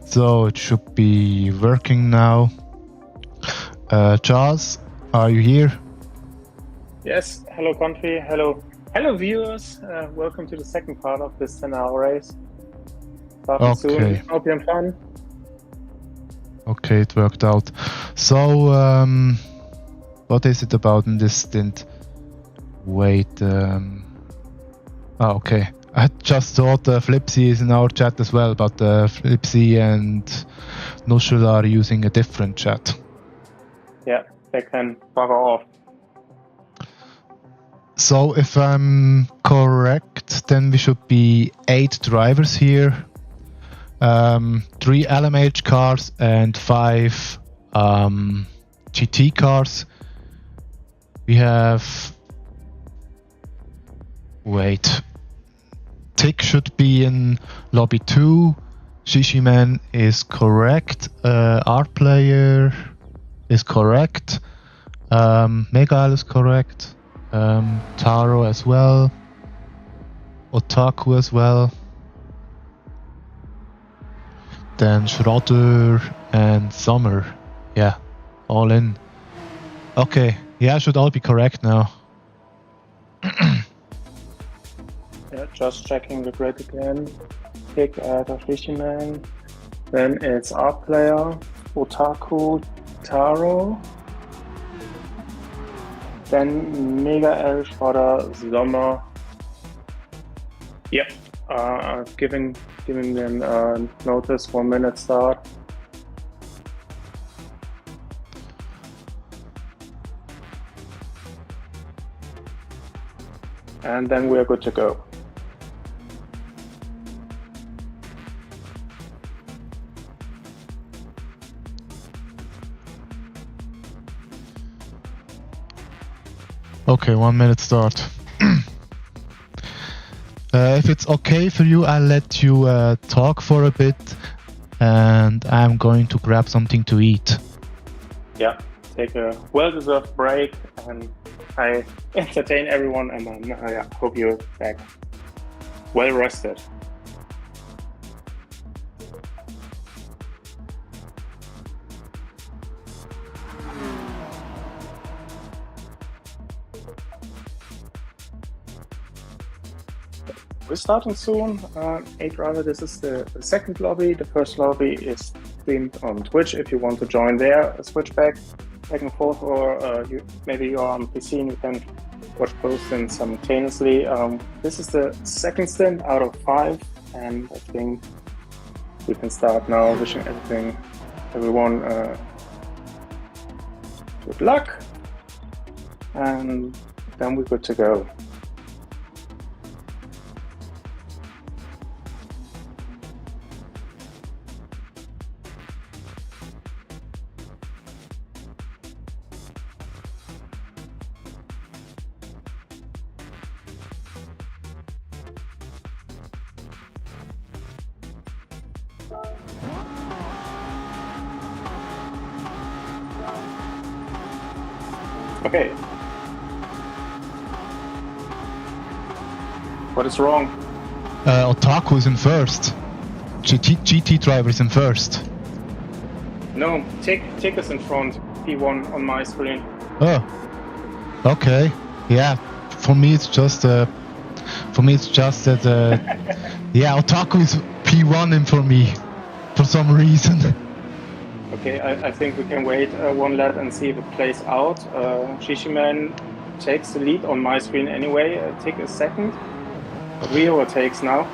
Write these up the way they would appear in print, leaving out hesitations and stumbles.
So it should be working now. Charles, are you here? Yes, hello country, hello viewers. Welcome to the second part of this 10-hour race. Starting Okay. soon. Hope you're fun. Okay, it worked out. So, what is it about in this stint? Wait, okay. I just thought Flipsy is in our chat as well, but Flipsy and Nushul are using a different chat. Yeah, they can bugger off. So if I'm correct, then we should be 8 drivers here. 3 LMH cars and 5 GT cars. We have... Wait. Tick should be in lobby 2. Shishiman is correct. Art player is correct. Megail is correct. Taro as well. Otaku as well. Then Schroeder and Summer. Yeah, all in. Okay, yeah, should all be correct now. Yeah, just checking the grid again. Pick the Fisherman. Then it's Art Player, Otaku, Taro. Then Mega Schroeder, Sommer. Yep. Giving them notice 1 minute start. And then we are good to go. Okay, 1 minute start. If it's okay for you, I'll let you talk for a bit, and I'm going to grab something to eat. Yeah, take a well-deserved break, and I entertain everyone, and then hope you're back well rested. We're starting soon. 8 driver, this is the second lobby. The first lobby is streamed on Twitch. If you want to join there, switch back and forth, or maybe you're on PC and you can watch both stints simultaneously. This is the second stint out of 5, and I think we can start now. Wishing everyone good luck, and then we're good to go. Okay. What is wrong? Otaku is in first. GT driver is in first. No, Tick is in front. P1 on my screen. Oh. Okay. Yeah. For me, it's just that. Yeah, Otaku is P1 in for me, for some reason. Okay, I think we can wait 1 lap and see if it plays out. Shishiman takes the lead on my screen anyway. Tick is second. But Rio takes now.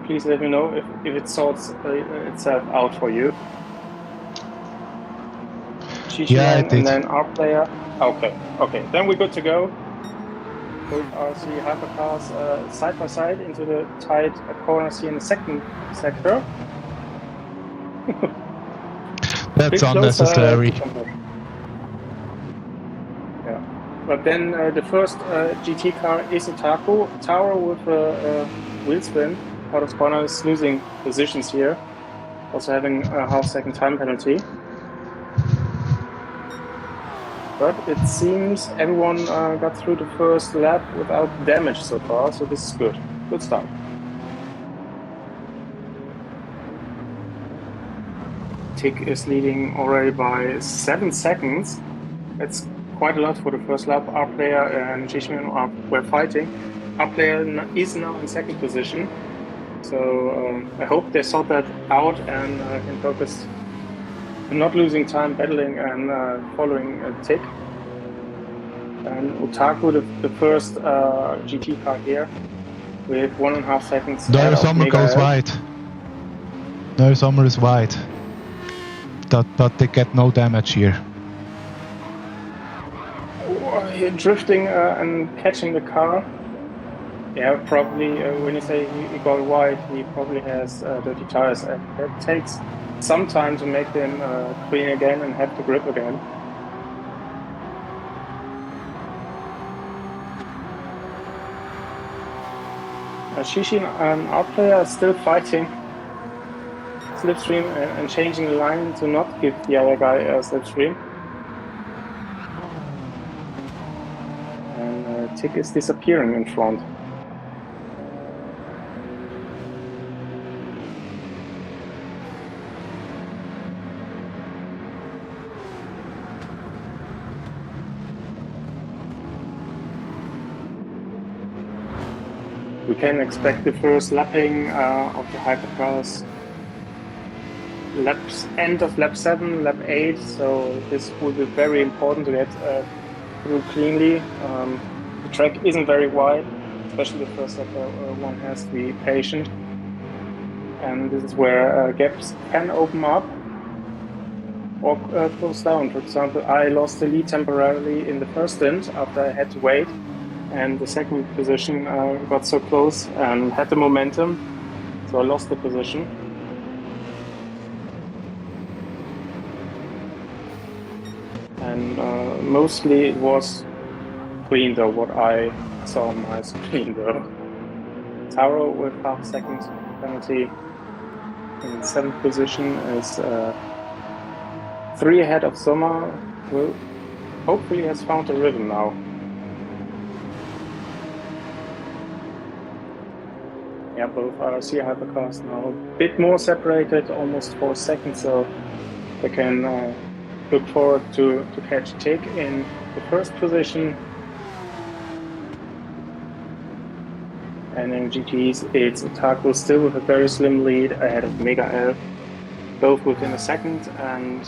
Please let me know if it sorts itself out for you. Shishiman, Yeah, it did. and then our player. Okay, then we're good to go. Both RC hypercars side by side into the tight corners here in the second sector. That's unnecessary. Yeah, but then the first GT car is Otaku. Taro with a wheel spin out of corner is losing positions here, also having a half-second time penalty. but it seems everyone got through the first lap without damage so far, so this is good. Good start. Tick is leading already by 7 seconds. That's quite a lot for the first lap. Our player and Jishmin were fighting. Our player is now in second position. So I hope they sort that out and can focus on not losing time battling and following Tick. And Otaku, the first GT car here, with 1.5 seconds. No, Summer goes wide. No, Summer is wide. But they get no damage here. Oh, drifting and catching the car. Yeah, probably when you say he got wide, he probably has dirty tires, and it takes some time to make them clean again and have the grip again. Shishin and our player are still fighting slipstream and changing the line to not give the other guy a slipstream. And Tick is disappearing in front. We can expect the first lapping of the hypercars. End of lap 7, lap 8, so this will be very important to get through cleanly. The track isn't very wide, especially the first lap. One has to be patient, and this is where gaps can open up or close down. For example, I lost the lead temporarily in the first stint after I had to wait, and the second position got so close and had the momentum, so I lost the position. And mostly it was clean though, what I saw on my screen though. Taro with half second penalty in 7th position is 3 ahead of Sommer, who hopefully has found a rhythm now. Yeah, both RC hypercars now a bit more separated, almost 4 seconds, so they can look forward to catch Tick in the first position. And in GTs, it's Otaku still with a very slim lead ahead of Mega L, both within a second, and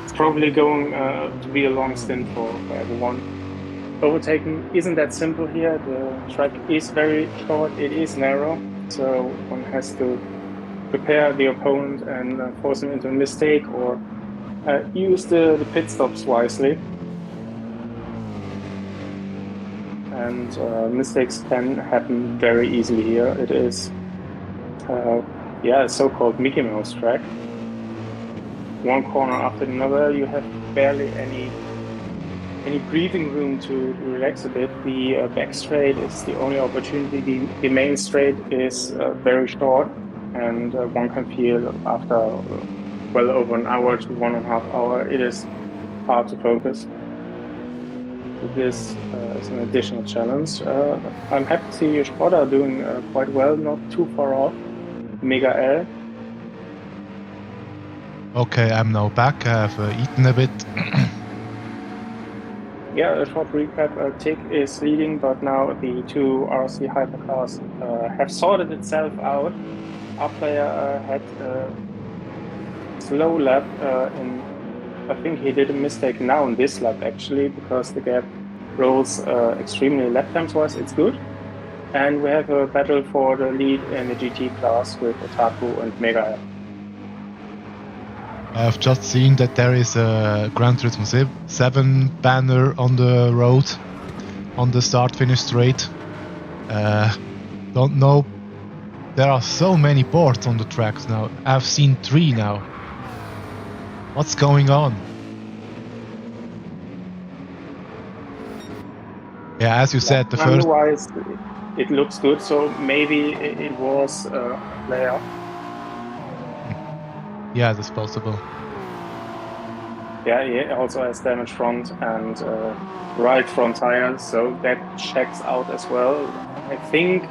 it's probably going to be a long stint for everyone. Overtaking isn't that simple here. The track is very short, it is narrow, so one has to prepare the opponent and force him into a mistake, or use the pit stops wisely. And mistakes can happen very easily here. It is a so-called Mickey Mouse track. One corner after another, you have barely any breathing room to relax a bit. The back straight is the only opportunity. The main straight is very short, and one can feel after well over an hour to 1.5 hours, it is hard to focus. So this is an additional challenge. I'm happy to see Skoda doing quite well, not too far off Mega L. Okay, I'm now back. I have eaten a bit. Yeah, a short recap. Tick is leading, but now the 2 RC hypercars have sorted itself out. Our player had a slow lap I think he did a mistake now in this lap actually, because the gap rolls extremely lap times wise. It's good. And we have a battle for the lead in the GT class with Otaku and Mega. I've just seen that there is a Gran Turismo 7 banner on the road, on the start-finish straight. Don't know. There are so many boards on the tracks now. I've seen 3 now. What's going on? Yeah, as you said, the first... Otherwise, it looks good, so maybe it was a player. Yeah, that's possible. Yeah, he also has damaged front and right front tires, so that checks out as well. I think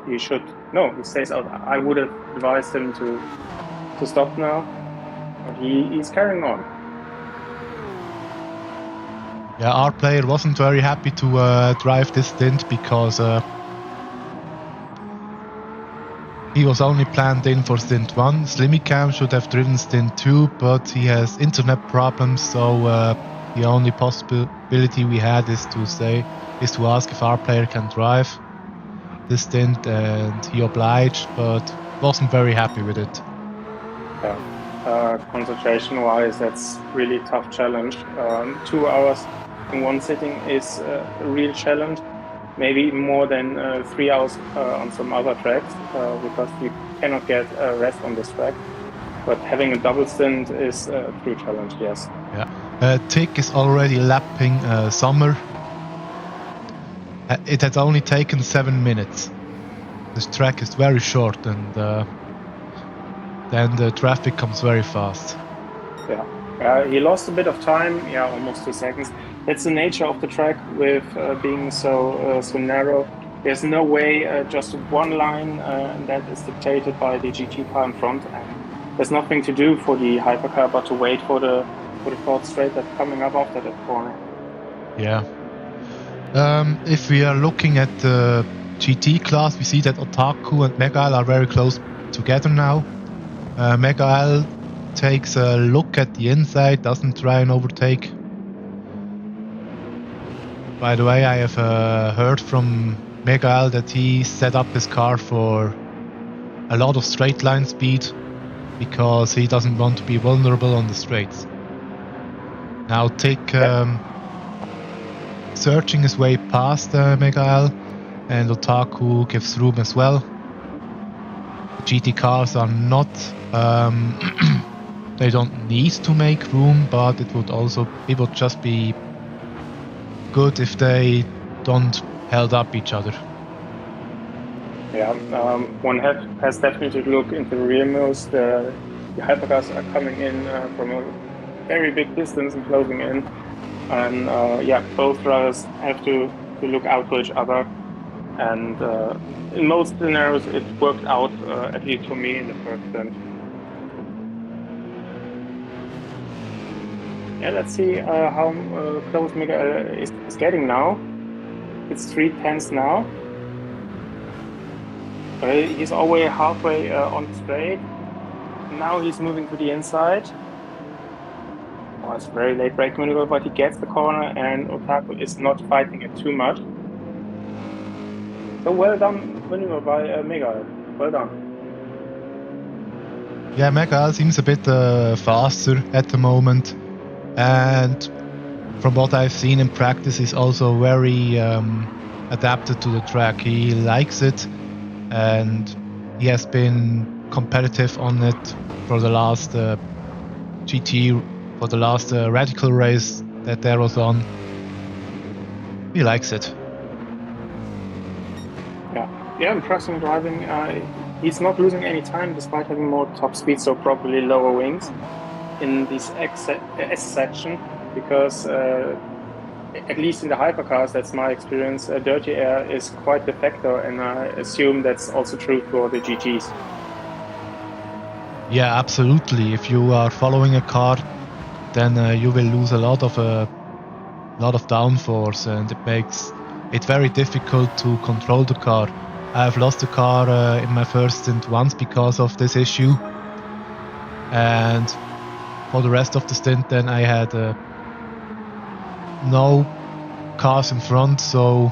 he should. No, he stays out. I would have advised him to stop now, but he's carrying on. Yeah, our player wasn't very happy to drive this stint because he was only planned in for stint 1. Slimmy should have driven stint 2, but he has internet problems, so the only possibility we had is to ask if our player can drive this stint, and he obliged, but wasn't very happy with it. Yeah. Concentration-wise, that's really tough challenge. 2 hours in one sitting is a real challenge. Maybe more than 3 hours on some other tracks because you cannot get rest on this track. But having a double stint is a true challenge, yes. Yeah. Tick is already lapping Summer. It has only taken 7 minutes. This track is very short, and then the traffic comes very fast. Yeah, he lost a bit of time. Yeah, almost 2 seconds. That's the nature of the track with being so narrow. There's no way just one line that is dictated by the GT car in front, and there's nothing to do for the hypercar but to wait for the fourth straight that's coming up after that corner. Yeah. If we are looking at the GT class, we see that Otaku and Megael are very close together now. Megael takes a look at the inside, doesn't try and overtake. By the way, I have heard from Megael that he set up his car for a lot of straight line speed because he doesn't want to be vulnerable on the straights. Now Tick searching his way past Megael, and Otaku gives room as well. The GT cars are not they don't need to make room, but it would just be good if they don't held up each other. Yeah, one has definitely to look into the rear mirrors. The hypercars are coming in from a very big distance and closing in, and both drivers have to look out for each other. And in most scenarios, it worked out, at least for me in the first stint. Yeah, let's see how close Miguel is getting now. It's 3/10 now. He's already halfway on the straight. Now he's moving to the inside. Oh, it's a very late brake maneuver, but he gets the corner, and Otaku is not fighting it too much. So well done maneuver by Miguel. Well done. Yeah, Megael seems a bit faster at the moment, and from what I've seen in practice, he's also very adapted to the track. He likes it, and he has been competitive on it for the last Radical race that there was on. He likes it. Yeah, impressive driving. He's not losing any time despite having more top speed, so probably lower wings in this S section, because at least in the hypercars, that's my experience, dirty air is quite the factor, and I assume that's also true for the GTs. Yeah, absolutely. If you are following a car, then you will lose a lot of downforce, and it makes it very difficult to control the car. I've lost the car in my first stint once because of this issue, and for the rest of the stint then I had no cars in front, so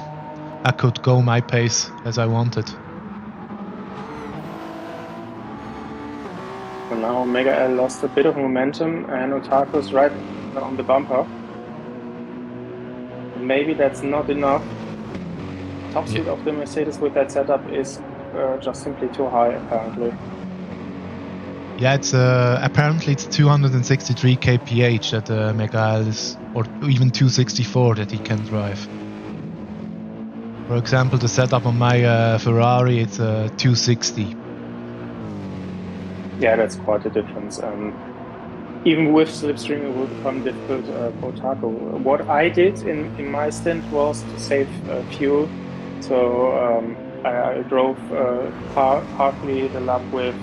I could go my pace as I wanted. So now Megael lost a bit of momentum, and Otaku's right on the bumper. Maybe that's not enough. Top speed of the Mercedes with that setup is just simply too high, apparently. Yeah, it's apparently it's 263 kph that Megael is, or even 264 that he can drive. For example, the setup on my Ferrari, it's 260. Yeah, that's quite a difference. even with slipstream, it will become difficult for Taco. What I did in my stint was to save fuel. So I drove partly the lap with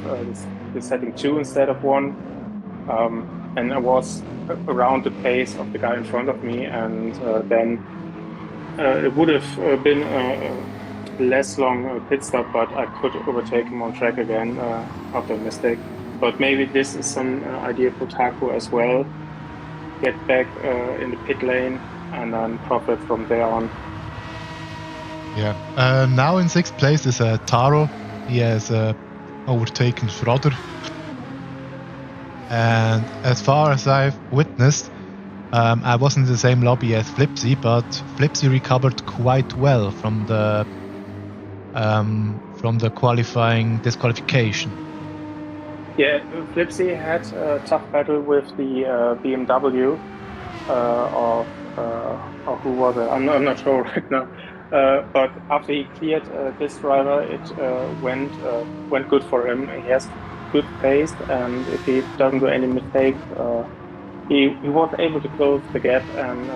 the setting 2 instead of 1. And I was around the pace of the guy in front of me. And then it would have been a less long pit stop, but I could overtake him on track again after a mistake. But maybe this is some idea for Taco as well. Get back in the pit lane and then profit from there on. Yeah. Now in 6th place is Taro. He has overtaken Schroeder. And as far as I've witnessed, I wasn't in the same lobby as Flipsy, but Flipsy recovered quite well from the qualifying disqualification. Yeah, Flipsy had a tough battle with the BMW of who was it? I'm not sure right now. But after he cleared this driver, it went good for him. He has good pace, and if he doesn't do any mistakes, he was able to close the gap and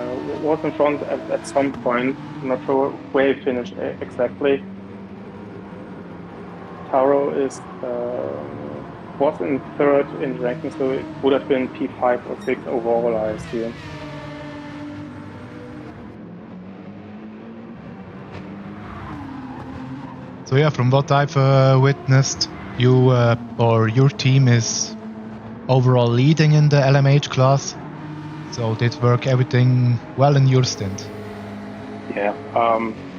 was in front at some point. I'm not sure where he finished exactly. Taro was in 3rd in the ranking, so it would have been P5 or 6 overall, I assume. So yeah, from what I've witnessed, you or your team is overall leading in the LMH class. So did work everything well in your stint? Yeah,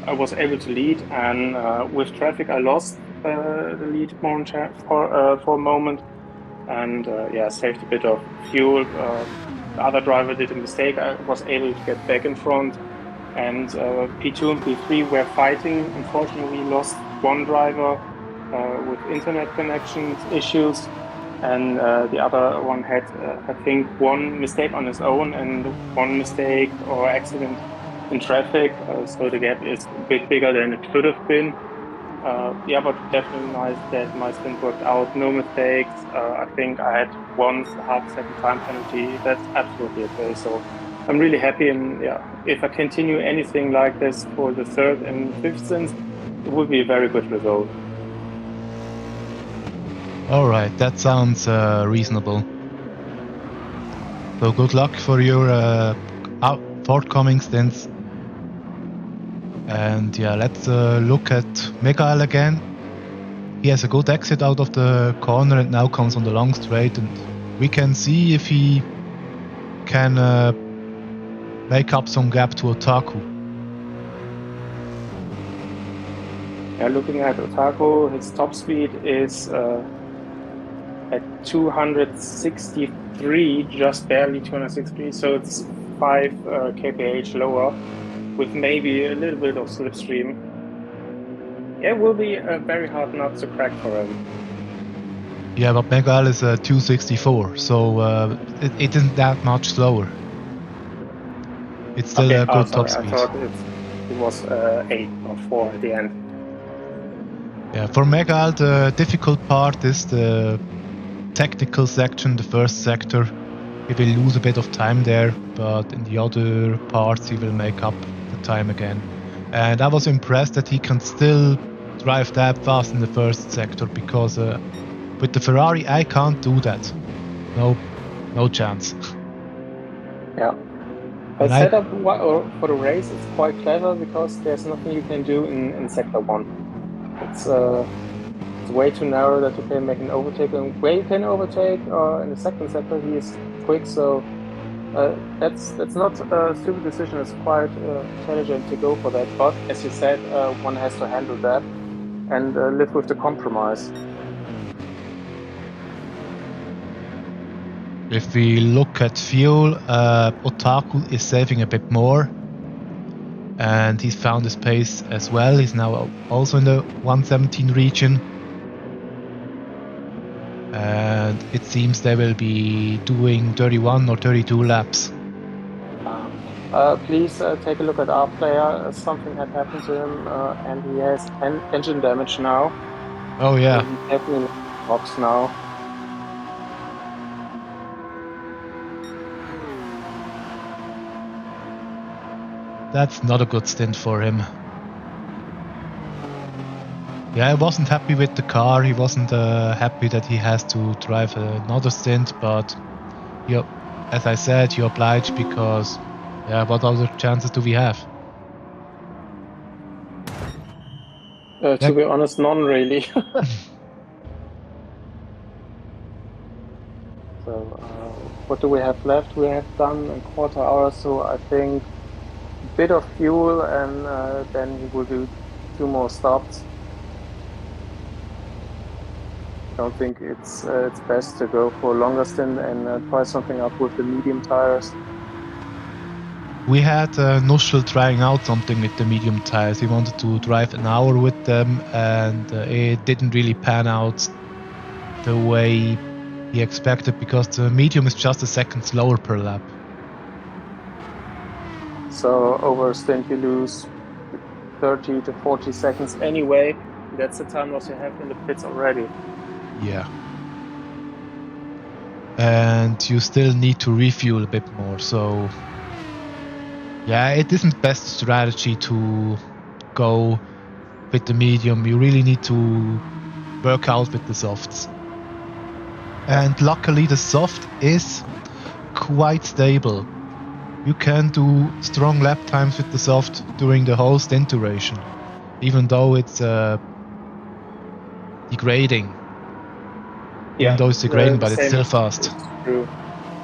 I was able to lead, and with traffic, I lost the lead for a moment, and saved a bit of fuel. The other driver did a mistake. I was able to get back in front, and P2 and P3 were fighting. Unfortunately, we lost one driver with internet connections issues, and the other one had, I think, one mistake on his own and one mistake or accident in traffic. So the gap is a bit bigger than it should have been. But definitely nice that my stint worked out. No mistakes. I think I had once a half-second time penalty. That's absolutely okay. So I'm really happy. And if I continue anything like this for the 3rd and 5th stints, it would be a very good result. All right, that sounds reasonable. So good luck for your forthcoming stints. And yeah, let's look at Mikael again. He has a good exit out of the corner and now comes on the long straight, and we can see if he can make up some gap to Otaku. Yeah, looking at Otaku, his top speed is at 263, just barely 263, so it's 5 kph lower, with maybe a little bit of slipstream. Yeah, it will be a very hard nut to crack for him. Yeah, but Mikael is 264, so it isn't that much slower. It's still a good top speed. I thought it was 8 or 4 at the end. Yeah, for Mikael, the difficult part is the technical section, the first sector. He will lose a bit of time there, but in the other parts he will make up the time again. And I was impressed that he can still drive that fast in the first sector, because with the Ferrari I can't do that. No chance. Yeah. The setup for the race is quite clever, because there's nothing you can do in sector 1. It's way too narrow that you can make an overtake, and where you can overtake in the second sector he is quick, so that's not a stupid decision. It's quite intelligent to go for that, but as you said, one has to handle that and live with the compromise. If we look at fuel, Otaku is saving a bit more, and he's found his pace as well. He's now also in the 117 region, and it seems they will be doing 31 or 32 laps. Please take a look at our player. Something had happened to him, and he has engine damage now. Oh yeah. He's definitely in the box now. That's not a good stint for him. Yeah, he wasn't happy with the car. He wasn't happy that he has to drive another stint, but as I said, you're obliged because, yeah, what other chances do we have? To be honest, none really. So what do we have left? We have done a quarter hour, so I think a bit of fuel, and then he will do 2 more stops. I don't think it's best to go for a longer stint and try something out with the medium tires. We had Nuschel trying out something with the medium tires. He wanted to drive an hour with them, and it didn't really pan out the way he expected because the medium is just a second slower per lap. So over a stint you lose 30 to 40 seconds anyway. That's the time loss you have in the pits already. Yeah. And you still need to refuel a bit more, so yeah, it isn't best strategy to go with the medium. You really need to work out with the softs. And luckily the soft is quite stable. You can do strong lap times with the soft during the whole stint duration, even though it's degrading. Yeah, even though it's degrading, but it's still fast. It's true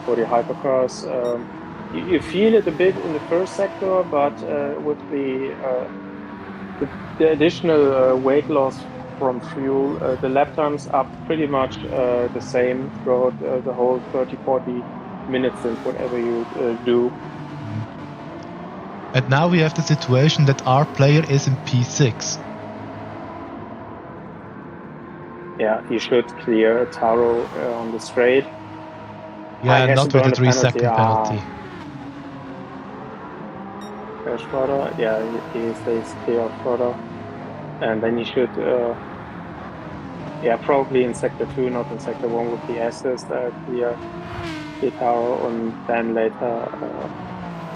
for the hypercars. You feel it a bit in the first sector, but with the additional weight loss from fuel, the lap times are pretty much the same throughout the whole 30-40 minutes and whatever you do. And now we have the situation that our player is in P6. Yeah, he should clear Taro on the straight. Yeah, not with a 3-second penalty. Schroeder, yeah, he stays clear of Schroeder. And then he should, probably in Sector 2, not in Sector 1 with the assist, clear Taro and then later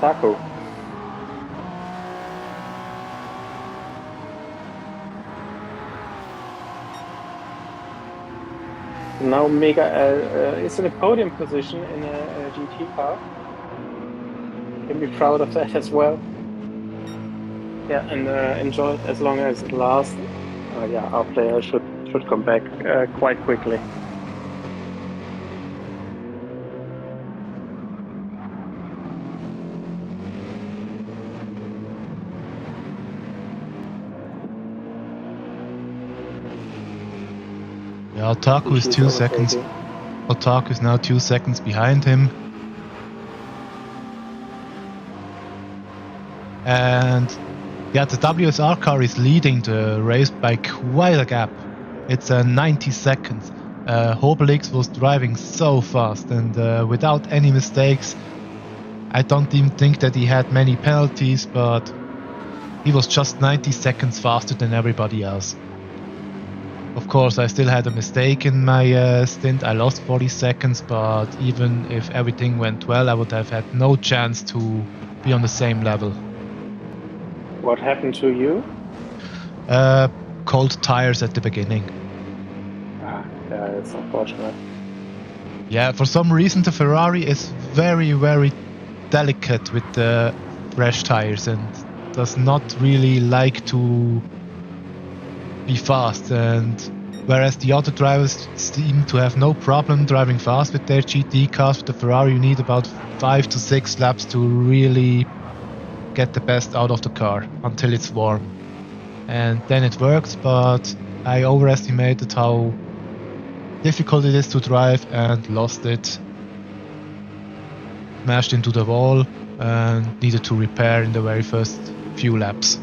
Taco. Now Mega is in a podium position in a GT car. Can be proud of that as well. Yeah, and enjoy it as long as it lasts. Our player should come back quite quickly. Yeah, Otaku is 2 seconds. Otaku is now 2 seconds behind him. And yeah, the WSR car is leading the race by quite a gap. It's 90 seconds. Hobelix was driving so fast and without any mistakes. I don't even think that he had many penalties, but he was just 90 seconds faster than everybody else. Of course, I still had a mistake in my stint. I lost 40 seconds, but even if everything went well, I would have had no chance to be on the same level. What happened to you? Cold tires at the beginning. Yeah, it's unfortunate. Yeah, for some reason the Ferrari is very, very delicate with the fresh tires and does not really like to be fast, and whereas the other drivers seem to have no problem driving fast with their GT cars, with the Ferrari you need about 5 to 6 laps to really get the best out of the car until it's warm, and then it works. But I overestimated how difficult it is to drive and lost it, smashed into the wall and needed to repair in the very first few laps.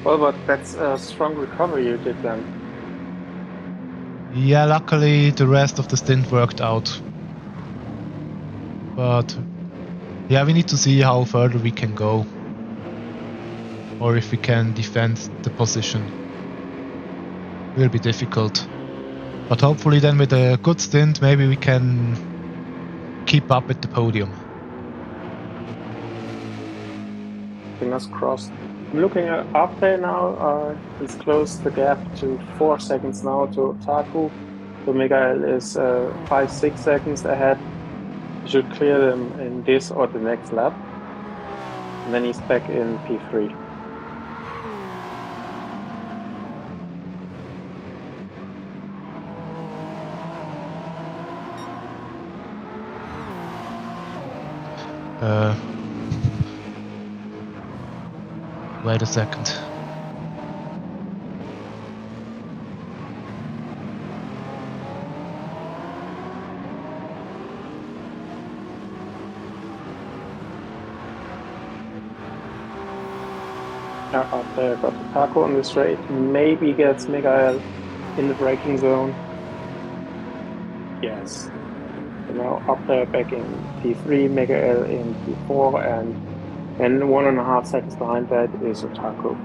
Well, but that's a strong recovery you did then. Yeah, luckily the rest of the stint worked out. But yeah, we need to see how further we can go, or if we can defend the position. Will be difficult, but hopefully then with a good stint maybe we can keep up with the podium. fingers crossed. I'm looking at up there now. He's closed the gap to 4 seconds now to Taku. So Miguel is 5-6 seconds ahead. He should clear them in this or the next lap. And then he's back in P3. Wait a second. Up there, got Taku on the straight. Maybe gets Miguel in the braking zone. Yes. So now up there, back in P3, Miguel in P4, and 1.5 seconds behind that is Otaku.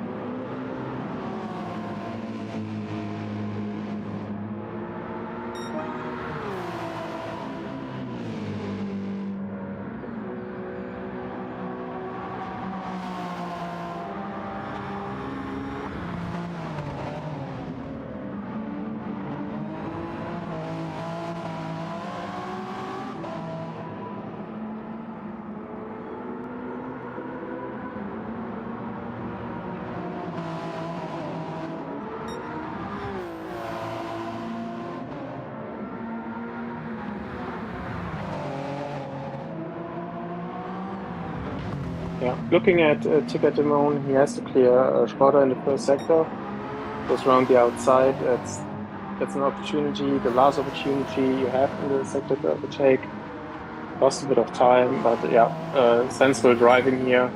Yeah, looking at Tick at the moment, he has to clear Schroeder in the first sector. Goes around the outside. That's an opportunity, the last opportunity you have in the sector to overtake. Lost a bit of time, but yeah, sensible driving here,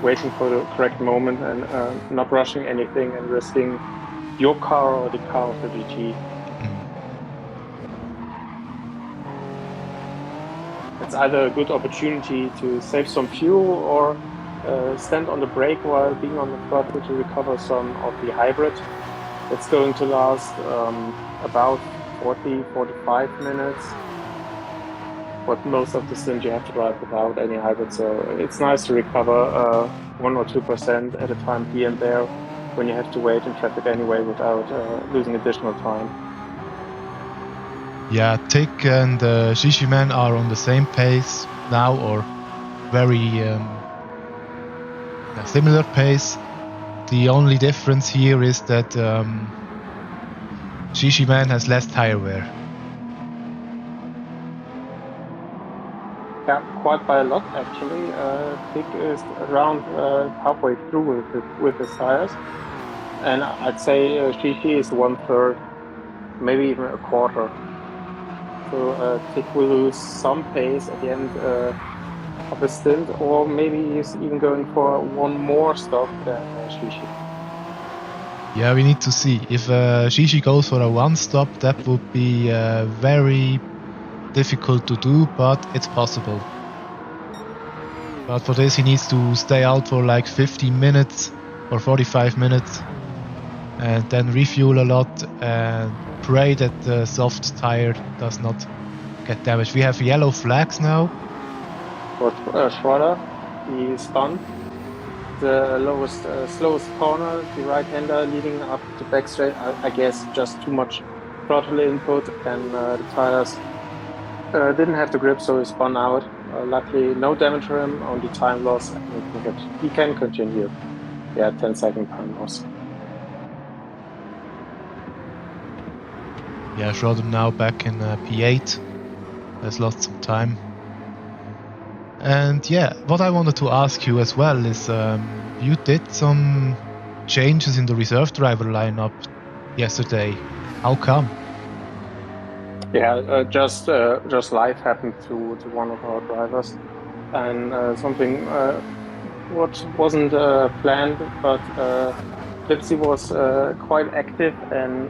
waiting for the correct moment and not rushing anything and risking your car or the car of the GT. It's either a good opportunity to save some fuel or stand on the brake while being on the throttle to recover some of the hybrid. It's going to last about 40-45 minutes. But most of the stint you have to drive without any hybrid, so it's nice to recover 1 or 2% at a time here and there when you have to wait in traffic anyway without losing additional time. Yeah, Tick and Shishiman are on the same pace now, or very similar pace. The only difference here is that Shishiman has less tire wear. Yeah, quite by a lot actually. Tick is around halfway through with his tires, and I'd say Shishi is 1/3, maybe even a quarter. So Tick will lose some pace at the end of the stint, or maybe he's even going for one more stop than Shishi. Yeah, we need to see. If Shishi goes for a one stop, that would be very difficult to do, but it's possible. But for this, he needs to stay out for like 15 minutes or 45 minutes and then refuel a lot and pray that the soft tire does not get damaged. We have yellow flags now. For Schroeder, he spun the lowest, slowest corner, the right-hander leading up to back straight. I guess just too much throttle input, and the tires didn't have the grip, so he spun out. Luckily, no damage for him, only time loss, and he can continue. Yeah, 10-second time loss. Yeah, Schroeder now back in P8. Has lost some time. And yeah, what I wanted to ask you as well is you did some changes in the reserve driver lineup yesterday. How come? Yeah, just life happened to one of our drivers, and something what wasn't planned, but Lipsy was quite active and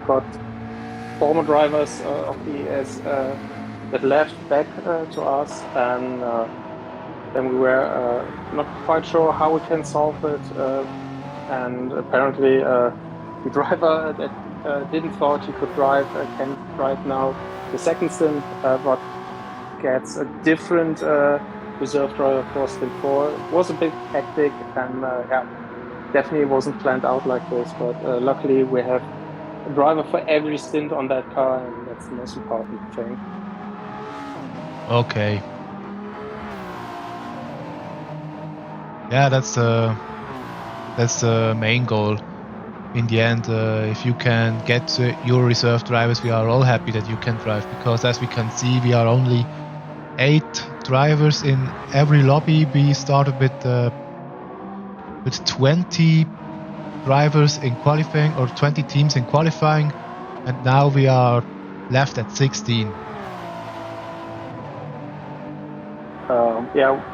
got former drivers of the ES that left back to us, and then we were not quite sure how we can solve it, and apparently the driver that didn't thought he could drive can drive now the second stint, but gets a different reserve driver for Stint 4. It was a bit hectic, and definitely wasn't planned out like this. But luckily, we have a driver for every stint on that car, and that's the most important thing. Okay. Yeah, that's the main goal. In the end, if you can get your reserve drivers, we are all happy that you can drive, because as we can see, we are only 8 drivers in every lobby. We started with 20 drivers in qualifying, or 20 teams in qualifying, and now we are left at 16.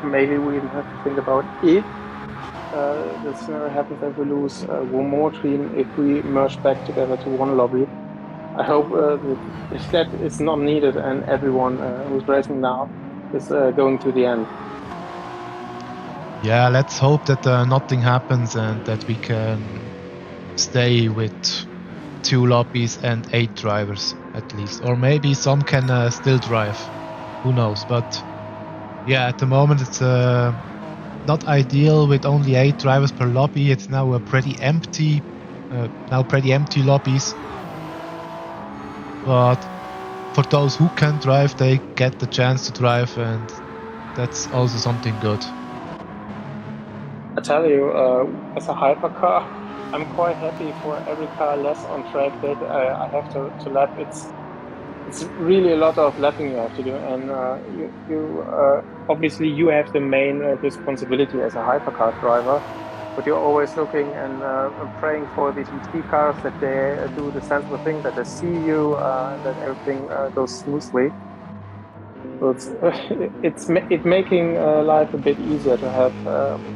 Maybe we even have to think about if the scenario happens that we lose one more team if we merge back together to one lobby. I hope that if that is not needed and everyone who's racing now is going to the end. Yeah, let's hope that nothing happens and that we can stay with 2 lobbies and 8 drivers at least. Or maybe some can still drive. Who knows? But yeah, at the moment it's not ideal with only 8 drivers per lobby. It's now a pretty empty lobbies. But for those who can drive, they get the chance to drive, and that's also something good. I tell you, as a hypercar, I'm quite happy for every car less on track that I have to lap. It's really a lot of lapping you have to do, and you obviously you have the main responsibility as a hypercar driver, but you're always looking and praying for these GT cars that they do the sensible thing, that they see you, that everything goes smoothly. So it's making life a bit easier to have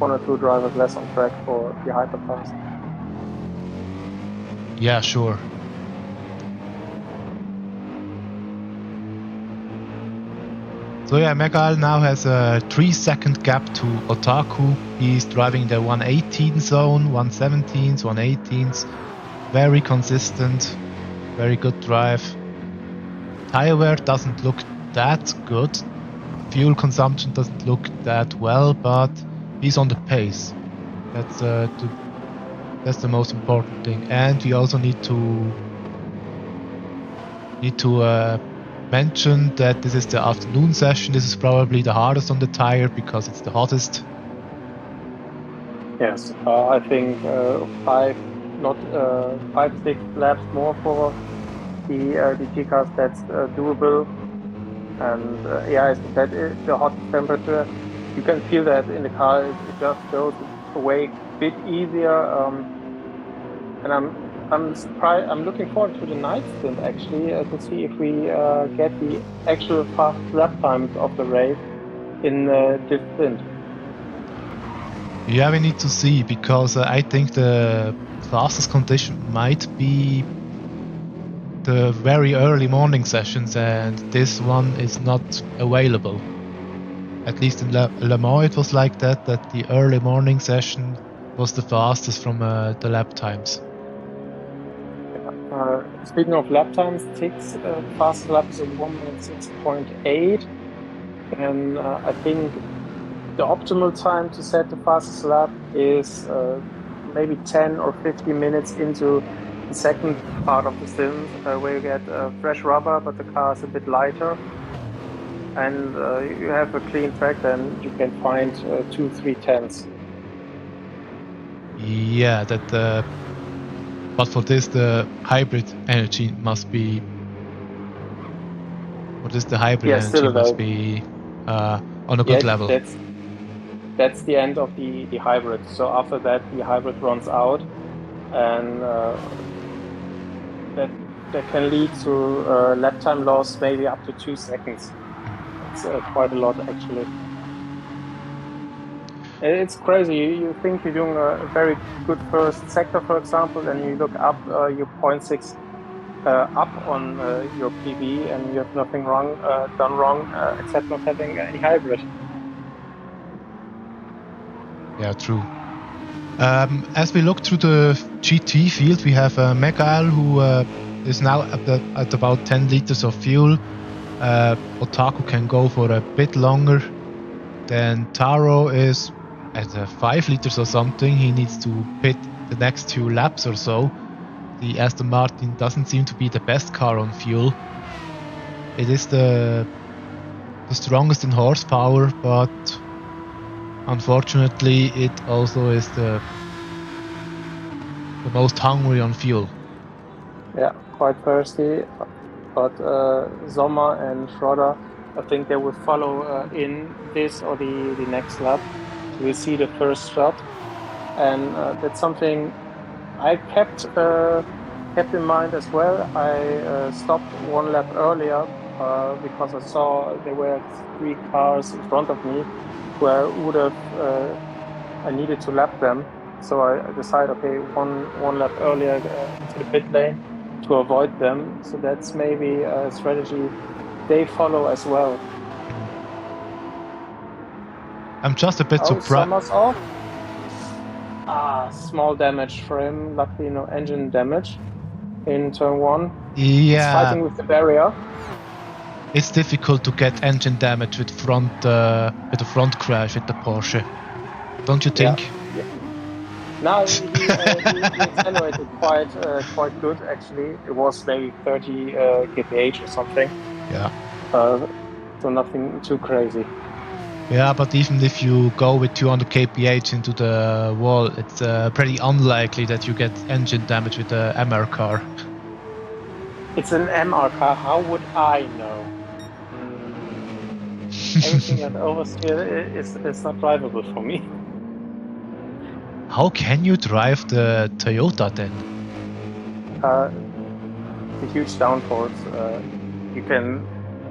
1 or 2 drivers less on track for the hypercars. Yeah, sure. So yeah, Megal now has a 3-second gap to Otaku. He's driving the 118 zone, 117s, 118s. Very consistent, very good drive. Tire wear doesn't look that good. Fuel consumption doesn't look that well, but he's on the pace. That's the most important thing. And we also need to mention that this is the afternoon session. This is probably the hardest on the tire because it's the hottest. Yes, I think 5, 6 laps more for the G cars. That's doable. And that is the hot temperature. You can feel that in the car. It just goes away a bit easier. And I'm looking forward to the night stint actually to see if we get the actual fast lap times of the race in this stint. Yeah, we need to see, because I think the fastest condition might be the very early morning sessions, and this one is not available. At least in Le Mans it was like that the early morning session was the fastest from the lap times. Speaking of lap times, Tig's fastest lap is a 1:06.8, and I think the optimal time to set the fastest lap is maybe 10 or 15 minutes into the second part of the stint, where you get fresh rubber, but the car is a bit lighter, and you have a clean track. Then you can find 2-3 tenths. Yeah, that. But for this, the hybrid energy must be. What is the hybrid energy must be on a good level. That's the end of the hybrid. So after that, the hybrid runs out, and that can lead to lap time loss, maybe up to 2 seconds. It's quite a lot actually. It's crazy. You think you're doing a very good first sector, for example, and you look up your 0.6 up on your PB, and you have nothing done wrong except not having any hybrid. Yeah, true. As we look through the GT field, we have Megal, who is now at about 10 liters of fuel. Otaku can go for a bit longer. Then Taro is at 5 liters or something. He needs to pit the next 2 laps or so. The Aston Martin doesn't seem to be the best car on fuel. It is the strongest in horsepower, but unfortunately it also is the most hungry on fuel. Yeah, quite thirsty. But Sommer and Schroeder, I think they will follow in this or the next lap. So we'll see the first shot, and that's something I kept in mind as well. I stopped 1 lap earlier because I saw there were 3 cars in front of me where I needed to lap them. So I decided, okay, one lap earlier into the pit lane to avoid them. So that's maybe a strategy they follow as well. I'm just a bit surprised. Sommer's off. Small damage for him. Luckily, no engine damage in turn 1. Yeah. He's fighting with the barrier. It's difficult to get engine damage with a front crash with the Porsche. Don't you think? Yeah. No, he accelerated quite good actually. It was maybe 30 kph or something. Yeah. So nothing too crazy. Yeah, but even if you go with 200 kph into the wall, it's pretty unlikely that you get engine damage with the MR car. It's an MR car. How would I know? Everything at oversteer is not drivable for me. How can you drive the Toyota then? The huge downforce. You can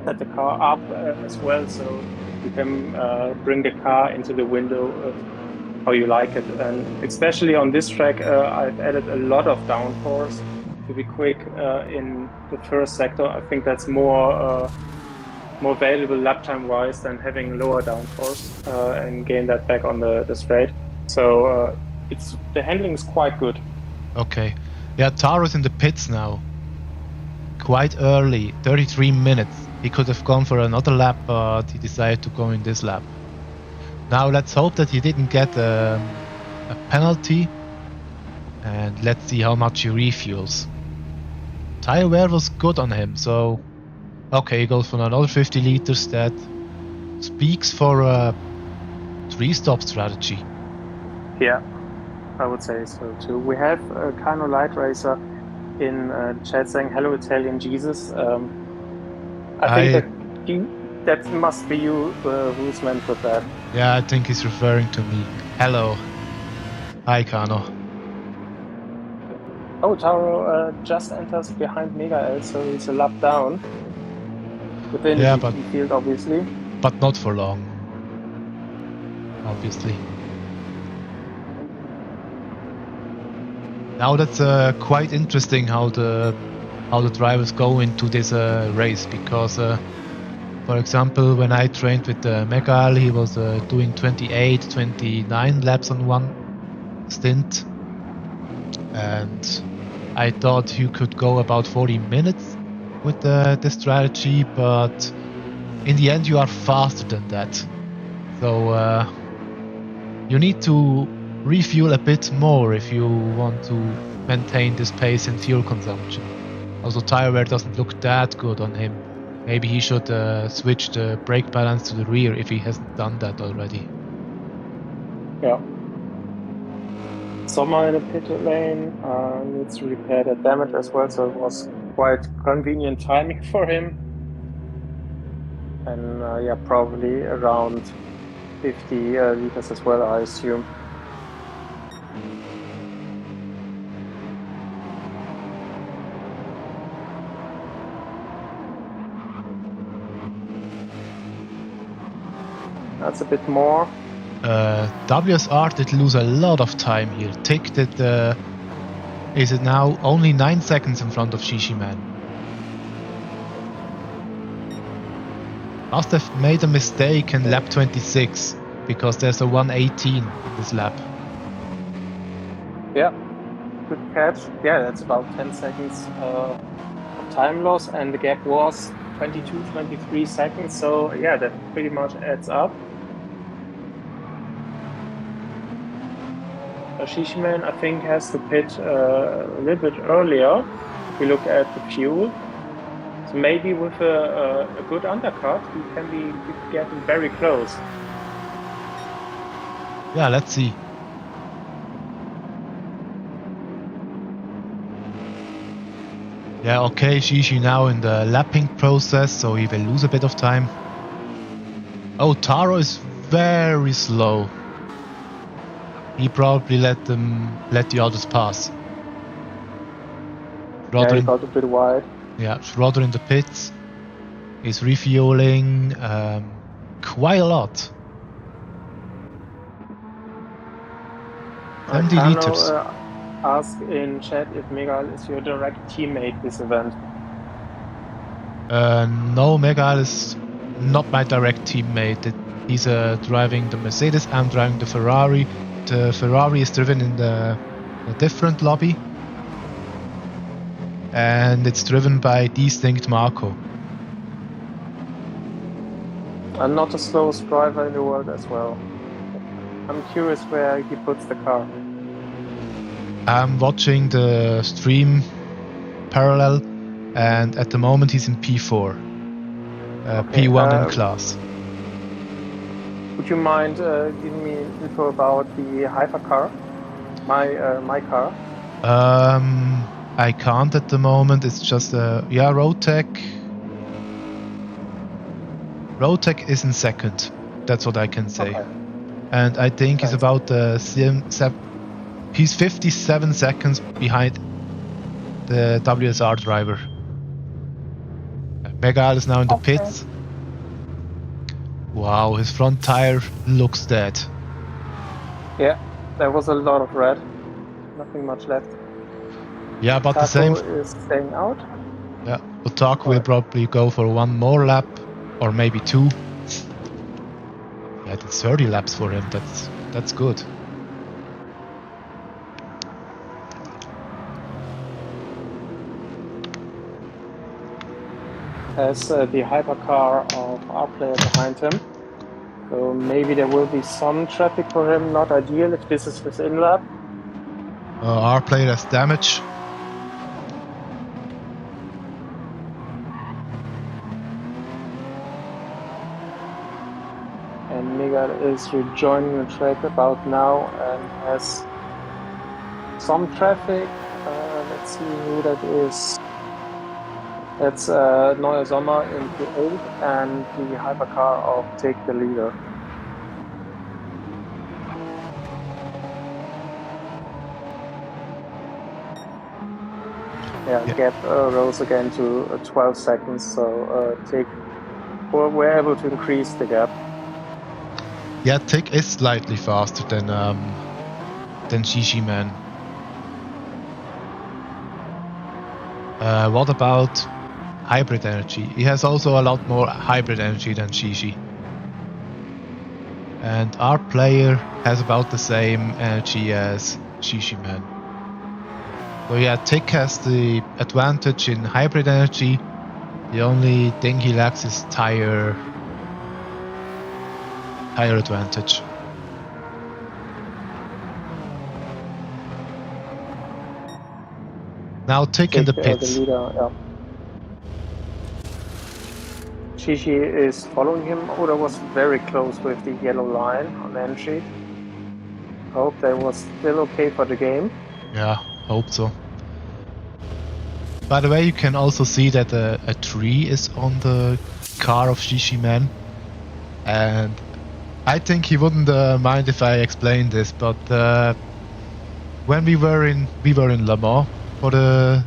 set the car up as well, so you can bring the car into the window how you like it. And especially on this track, I've added a lot of downforce to be quick in the first sector. I think that's more valuable lap time wise than having lower downforce and gain that back on the straight. So the handling is quite good. Okay. Yeah, Taro's in the pits now. Quite early, 33 minutes. He could have gone for another lap, but he decided to go in this lap. Now let's hope that he didn't get a penalty. And let's see how much he refuels. Tire wear was good on him, so... Okay, he goes for another 50 liters. That speaks for a 3-stop strategy. Yeah, I would say so too. We have Kano Light Racer in chat saying, "Hello, Italian Jesus." I think that must be you who's meant with that. Yeah, I think he's referring to me. Hello. Hi, Kano. Oh, Taro just enters behind Mega L, so he's a lap down. Within the GP field, obviously. But not for long. Obviously. Now that's quite interesting how the drivers go into this race, because for example, when I trained with Megal, he was doing 28, 29 laps on one stint, and I thought you could go about 40 minutes with the strategy, but in the end you are faster than that. So you need to refuel a bit more if you want to maintain this pace in fuel consumption. Also, tire wear doesn't look that good on him. Maybe he should switch the brake balance to the rear if he hasn't done that already. Yeah. Sommer in the pit lane needs to repair that damage as well, so it was quite convenient timing for him. And yeah, probably around 50 liters as well, I assume. That's a bit more. WSR did lose a lot of time here. Tick is it now only 9 seconds in front of Shishiman. Must have made a mistake in lap 26, because there's a 118 in this lap. Yeah, good catch. Yeah, that's about 10 seconds of time loss, and the gap was 22, 23 seconds. So yeah, that pretty much adds up. Shishiman, I think, has to pit a little bit earlier. If we look at the fuel, so maybe with a good undercut, he can be getting very close. Yeah, let's see. Yeah, okay, Shishi now in the lapping process, so he will lose a bit of time. Oh, Taro is very slow. He probably let the others pass. Yeah, he got a bit wide. Yeah, Schroeder in the pits. He's refueling quite a lot. 70 liters. Ask in chat if Megal is your direct teammate this event. No, Megal is not my direct teammate. He's driving the Mercedes, I'm driving the Ferrari. The Ferrari is driven in a different lobby. And it's driven by Distinct Marco. I'm not the slowest driver in the world as well. I'm curious where he puts the car. I'm watching the stream parallel, and at the moment he's in P4. Okay, P1 in class. Would you mind giving me info about the hypercar? My car? I can't at the moment. It's just Roadtech. Roadtech is in second. That's what I can say. Okay. And I think he's about he's 57 seconds behind the WSR driver. Megal is now in the pits. Wow, his front tire looks dead. Yeah, there was a lot of red. Nothing much left. Yeah, but Taco the same is staying out. Yeah, Otaku will probably go for one more lap, or maybe two. Yeah, that's 30 laps for him. That's good. Has the hypercar of our player behind him. So maybe there will be some traffic for him. Not ideal if this is his in-lap. Our player has damage. And Megal is rejoining the track about now and has some traffic. Let's see who that is. That's Neuer Sommer in P8 and the hypercar of Take the Leader. Yeah, gap rose again to 12 seconds, so we're able to increase the gap. Yeah, Tick is slightly faster than Shishiman. What about hybrid energy? He has also a lot more hybrid energy than Shishi. And our player has about the same energy as Shishiman. So yeah, Tick has the advantage in hybrid energy. The only thing he lacks is tire advantage. Now Tick in the pits. The leader, yeah. Shishi is following him. Oda was very close with the yellow line on the end sheet. Hope that was still okay for the game. Yeah, hope so. By the way, you can also see that a tree is on the car of Shishiman, and I think he wouldn't mind if I explained this, but when we were in Le Mans for the,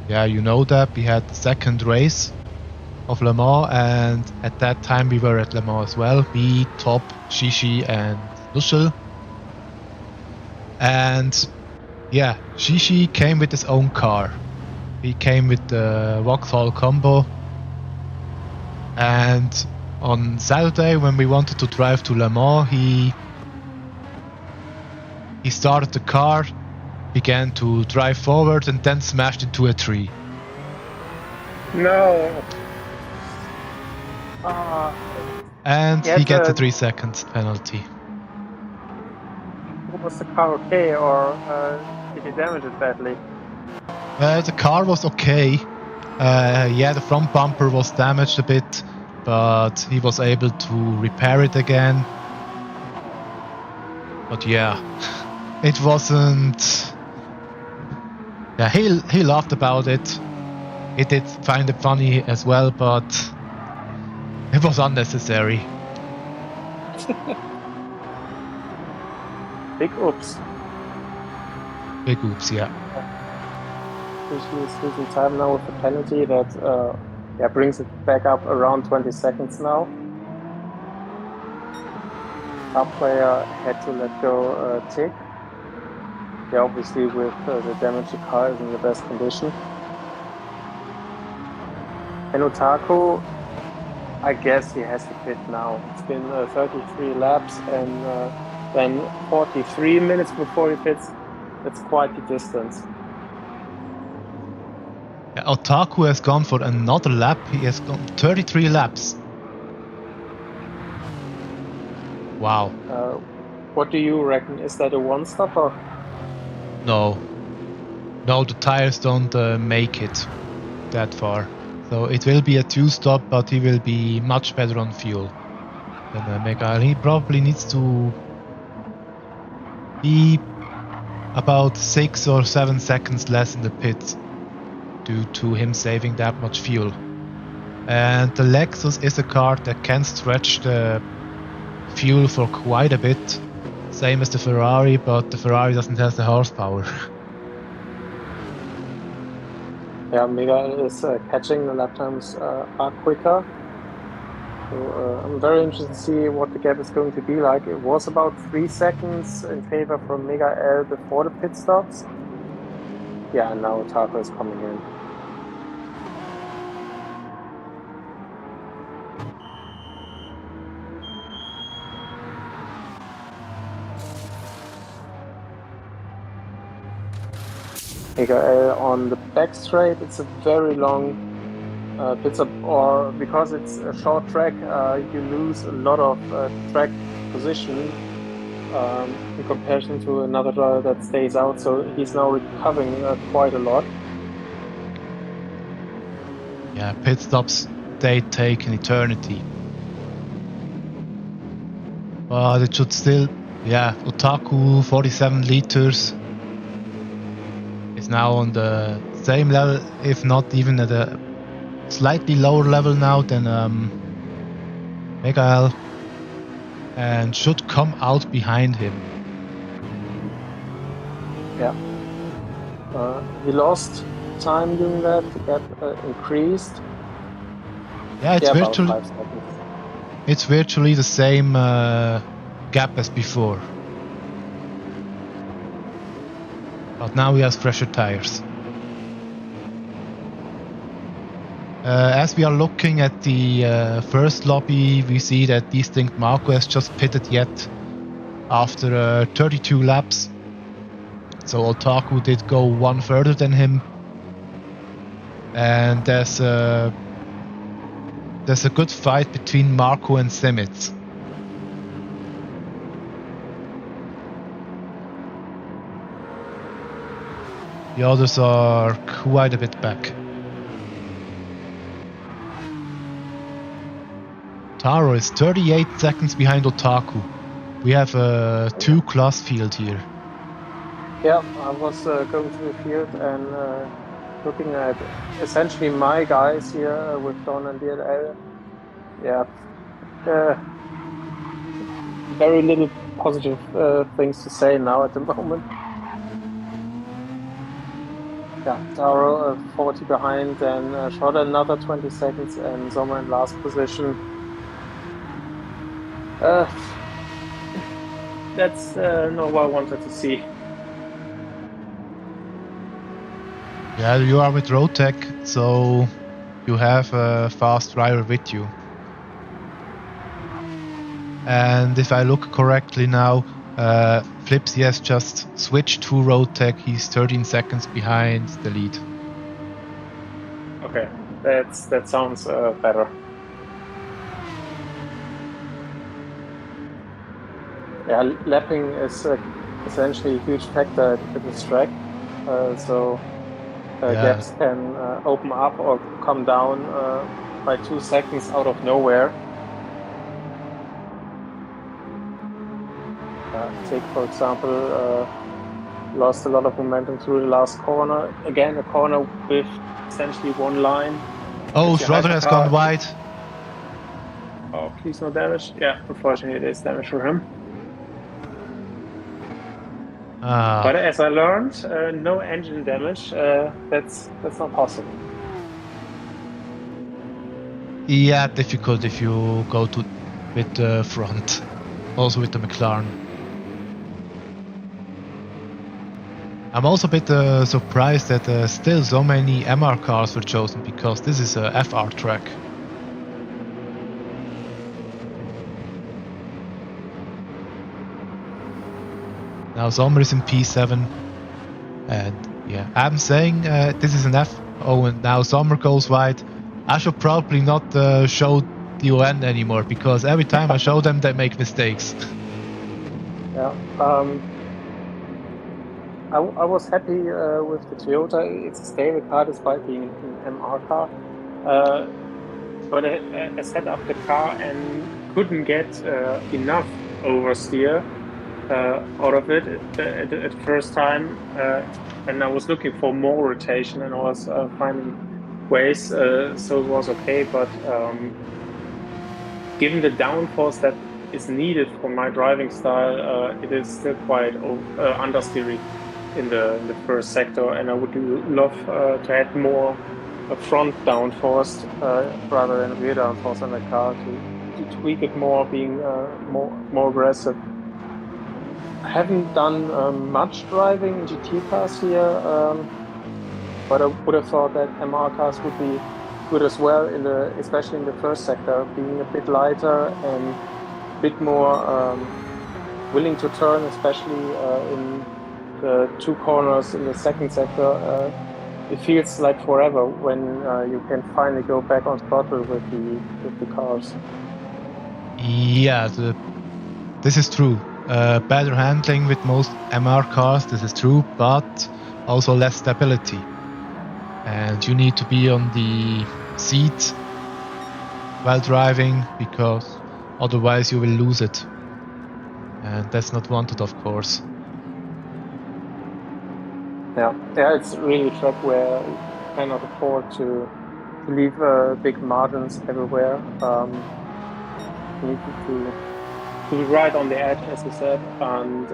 you know that we had the second race of Le Mans, and at that time we were at Le Mans as well. Me, Top, Shishi, and Lushel. And yeah, Shishi came with his own car. He came with the Vauxhall combo, and on Saturday when we wanted to drive to Le Mans, he started the car, began to drive forward, and then smashed into a tree. No. And he gets a 3 seconds penalty. was the car okay, or did you damage it badly? The car was okay. Yeah, the front bumper was damaged a bit, but he was able to repair it again. But yeah, it wasn't. Yeah, he laughed about it. He did find it funny as well, but it was unnecessary. Big oops. Big oops, yeah. He's losing time now with the penalty that brings it back up around 20 seconds now. Our player had to let go Tick. Yeah, obviously with the damage, the car is in the best condition. And Otaku, I guess he has to pit now. It's been 33 laps and then 43 minutes before he pits. That's quite the distance. Yeah, Otaku has gone for another lap. He has gone 33 laps. Wow. What do you reckon? Is that a one-stopper? No, the tires don't make it that far. So it will be a two-stop, but he will be much better on fuel than Mikael. He probably needs to be about 6 or 7 seconds less in the pit due to him saving that much fuel. And the Lexus is a car that can stretch the fuel for quite a bit, same as the Ferrari, but the Ferrari doesn't have the horsepower. Yeah, Miguel is catching. The lap times are quicker. So I'm very interested to see what the gap is going to be like. It was about 3 seconds in favor from Miguel before the pit stops. Yeah, and now Taco is coming in. Miguel on the back straight, it's a very long pit stop, or because it's a short track, you lose a lot of track position in comparison to another driver that stays out. So he's now recovering quite a lot. Yeah, pit stops, they take an eternity. But it should still, yeah, Otaku 47 liters is now on the same level, if not even at a slightly lower level now than Mikael, and should come out behind him. Yeah. He lost time doing that. The gap increased. Yeah, it's virtually the same gap as before. But now he has fresher tires. As we are looking at the first lobby, we see that Stint Marco has just pitted yet after 32 laps. So Otaku did go one further than him. And there's a good fight between Marco and Simitz. The others are quite a bit back. Taro is 38 seconds behind Otaku. We have a two-class field here. Yeah, I was going through the field and looking at essentially my guys here with Don and DLL. Yeah, very little positive things to say now at the moment. Yeah, Taro 40 behind, and short another 20 seconds, and Sommer in last position. That's not what I wanted to see. Yeah, you are with Rotec, so you have a fast driver with you. And if I look correctly now, Flipsy has just switched to Rotec. He's 13 seconds behind the lead. Okay, that sounds better. Yeah, lapping is essentially a huge factor at this track. So gaps can open up or come down by 2 seconds out of nowhere. Take, for example, lost a lot of momentum through the last corner. Again, a corner with essentially one line. Oh, Schroeder has gone wide. Oh, please no damage. Yeah, unfortunately, it is damage for him. But as I learned, no engine damage. That's not possible. Yeah, difficult if you go with the front, also with the McLaren. I'm also a bit surprised that still so many MR cars were chosen, because this is a FR track. Now Sommer is in P7, and yeah, I'm saying this is an F. Oh, and now Sommer goes wide. I should probably not show the UN anymore, because every time I show them, they make mistakes. Yeah. I was happy with the Toyota. It's a stable car despite being an MR car. But I set up the car and couldn't get enough oversteer out of it at first time. And I was looking for more rotation, and I was finding ways, so it was okay. But given the downforce that is needed for my driving style, it is still quite understeery in the first sector, and I would love to add more front downforce rather than rear downforce on the car to tweak it more, being more aggressive. I haven't done much driving in GT cars here, but I would have thought that MR cars would be good as well, especially in the first sector, being a bit lighter and a bit more willing to turn, especially in the 2 corners in the second sector. It feels like forever when you can finally go back on throttle with the cars. Yeah, this is true. Better handling with most MR cars, this is true, but also less stability. And you need to be on the seat while driving, because otherwise you will lose it. And that's not wanted, of course. Yeah, it's really a track where you cannot afford to leave big margins everywhere. You need to be right on the edge, as you said, and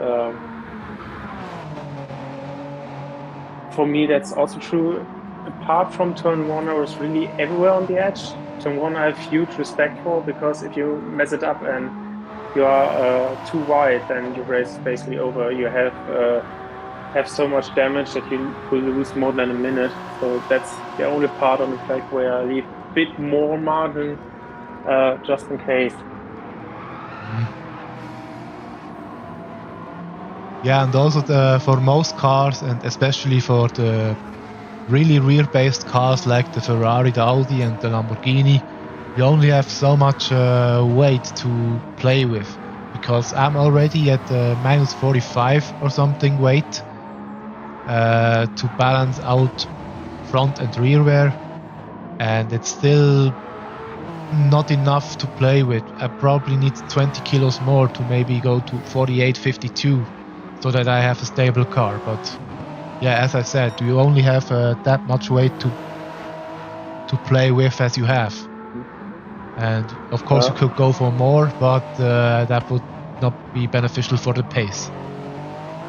for me that's also true. Apart from turn 1, I was really everywhere on the edge. Turn 1 I have huge respect for, because if you mess it up and you are too wide, then your race is basically over. You have so much damage that you will lose more than a minute. So that's the only part on the track where I leave a bit more margin just in case. Yeah, and also for most cars, and especially for the really rear-based cars like the Ferrari, the Audi and the Lamborghini, you only have so much weight to play with, because I'm already at minus 45 or something weight to balance out front and rear wear, and it's still not enough to play with. I probably need 20 kilos more to maybe go to 48, 52, so that I have a stable car. But yeah, as I said, you only have that much weight to play with as you have. And of course you could go for more, but that would not be beneficial for the pace.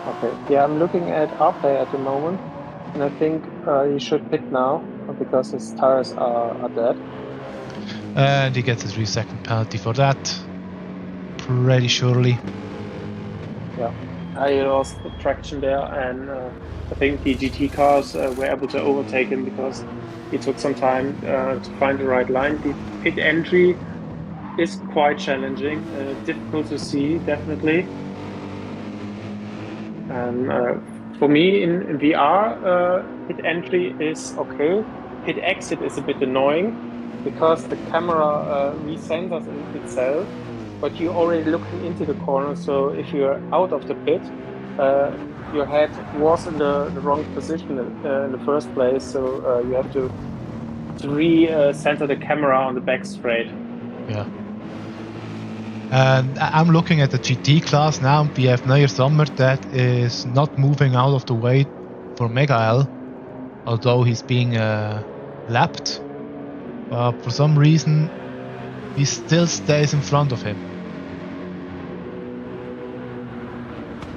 Okay, yeah, I'm looking at RPlay at the moment, and I think he should pit now because his tires are dead. And he gets a 3-second penalty for that, pretty surely. Yeah, I lost traction there, and I think the GT cars were able to overtake him because it took some time to find the right line. The pit entry is quite challenging, difficult to see, definitely. And for me in VR, pit entry is okay. Pit exit is a bit annoying because the camera recenters itself, but you're already looking into the corner. So if you're out of the pit, your head was in the wrong position in the first place, so you have to re-center the camera on the back straight. Yeah. And I'm looking at the GT class now. We have Nair Sommer that is not moving out of the way for Mega L, although he's being lapped. But for some reason, he still stays in front of him.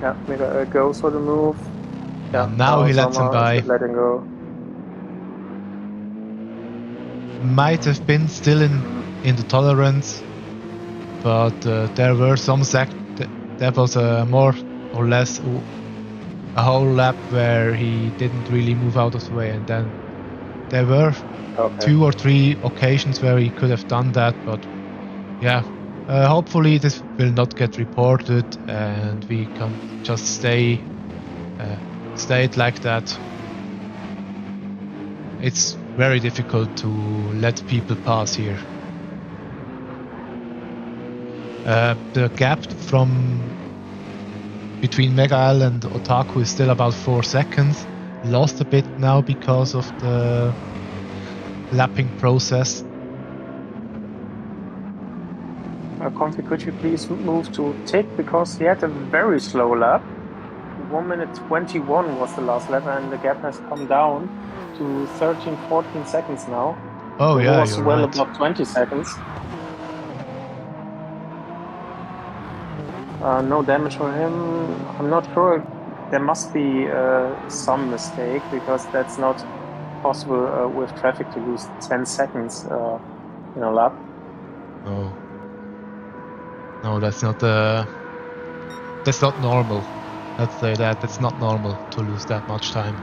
Yeah, Mega goes for the move. Yeah, now he lets him by. Letting go. Might have been still in the tolerance, but there were some there was more or less a whole lap where he didn't really move out of the way, and then there were 2 or 3 occasions where he could have done that, but yeah, hopefully this will not get reported and we can just stay it like that. It's very difficult to let people pass here. The gap between Mega L and Otaku is still about 4 seconds. Lost a bit now because of the lapping process. Confi, could you please move to Tick, because he had a very slow lap. 1 minute 21 was the last lap, and the gap has come down to 13-14 seconds now. Oh it yeah, was you're well right. above 20 seconds. No damage for him. I'm not sure. There must be some mistake, because that's not possible with traffic to lose 10 seconds in a lap. No, that's not normal. Let's say that. That's not normal to lose that much time.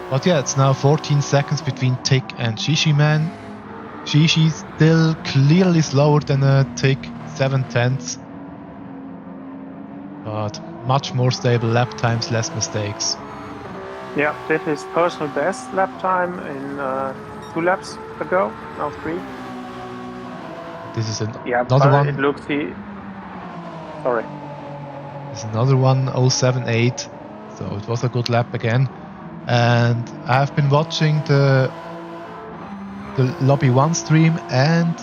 But yeah, it's now 14 seconds between Tick and Shishiman. Shishi's still clearly slower than Tick, 7/10. But much more stable lap times, less mistakes. Yeah, did his personal best lap time in 2 laps ago, now 3. This is another one. It looks Sorry. There's another one, 078. So it was a good lap again. And I've been watching the Lobby 1 stream, and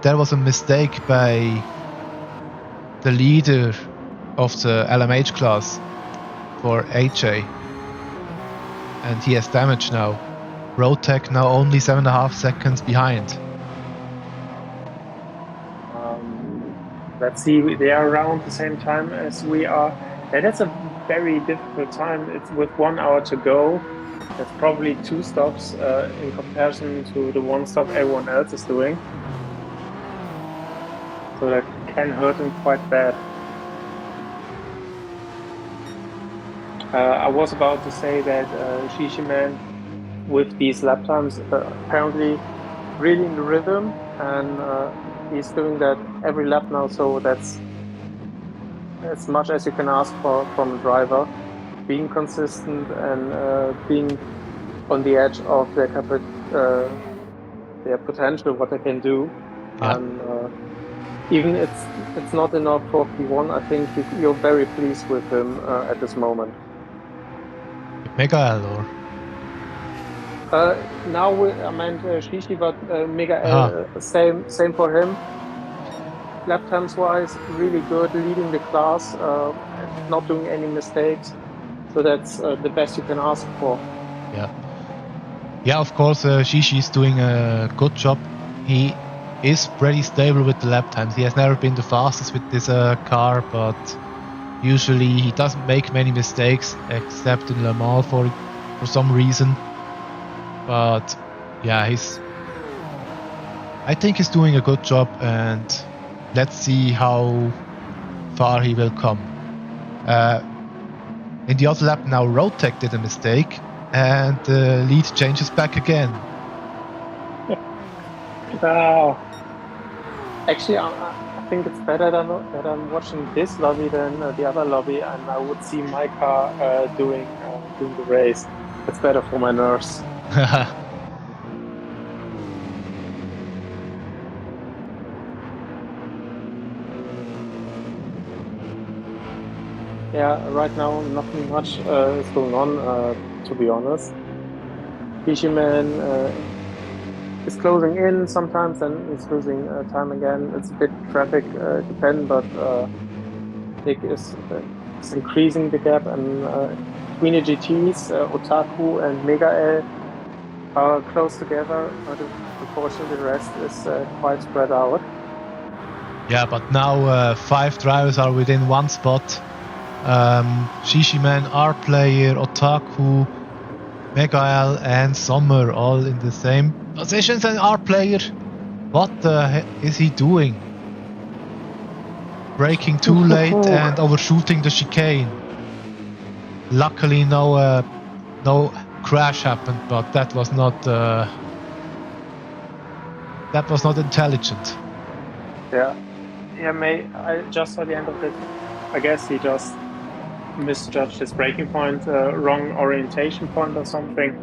there was a mistake by the leader of the LMH class for AJ. And he has damage now. Roadtech now only 7.5 seconds behind. Let's see, they are around the same time as we are. Yeah, that's a very difficult time. It's with 1 hour to go. That's probably 2 stops in comparison to the 1 stop everyone else is doing. So that can hurt him quite bad. I was about to say that Shishiman, with these lap times, apparently really in the rhythm, and he's doing that every lap now, so that's as much as you can ask for from a driver, being consistent and being on the edge of their potential, what they can do. Yeah. And even it's not enough for P1, I think you're very pleased with him at this moment. Mega L or? Now I meant Shishi, but Mega L, same for him. Lap times wise, really good, leading the class, not doing any mistakes. So that's the best you can ask for. Yeah, of course, Shishi is doing a good job. He is pretty stable with the lap times. He has never been the fastest with this car, but usually he doesn't make many mistakes, except in Le Mans for some reason. But yeah, I think he's doing a good job, and let's see how far he will come. In the other lap now, Roadtech did a mistake, and the lead changes back again. Actually, I think it's better that I'm watching this lobby than the other lobby, and I would see my car doing the race. It's better for my nerves. Yeah, right now nothing much is going on, to be honest. Fisherman is closing in sometimes, then it's losing time again. It's a bit traffic dependent, but Big is increasing the gap, and between the GTs, Otaku and Mega L are close together, but unfortunately the rest is quite spread out. Yeah, but now 5 drivers are within one spot. Shishiman, R-Player, Otaku, Megael, and Summer all in the same positions. And R-Player, what the heck is he doing? Braking too late and overshooting the chicane. Luckily, no crash happened, but that was not intelligent. Yeah, I just saw the end of it. I guess he just misjudged his braking point, wrong orientation point or something,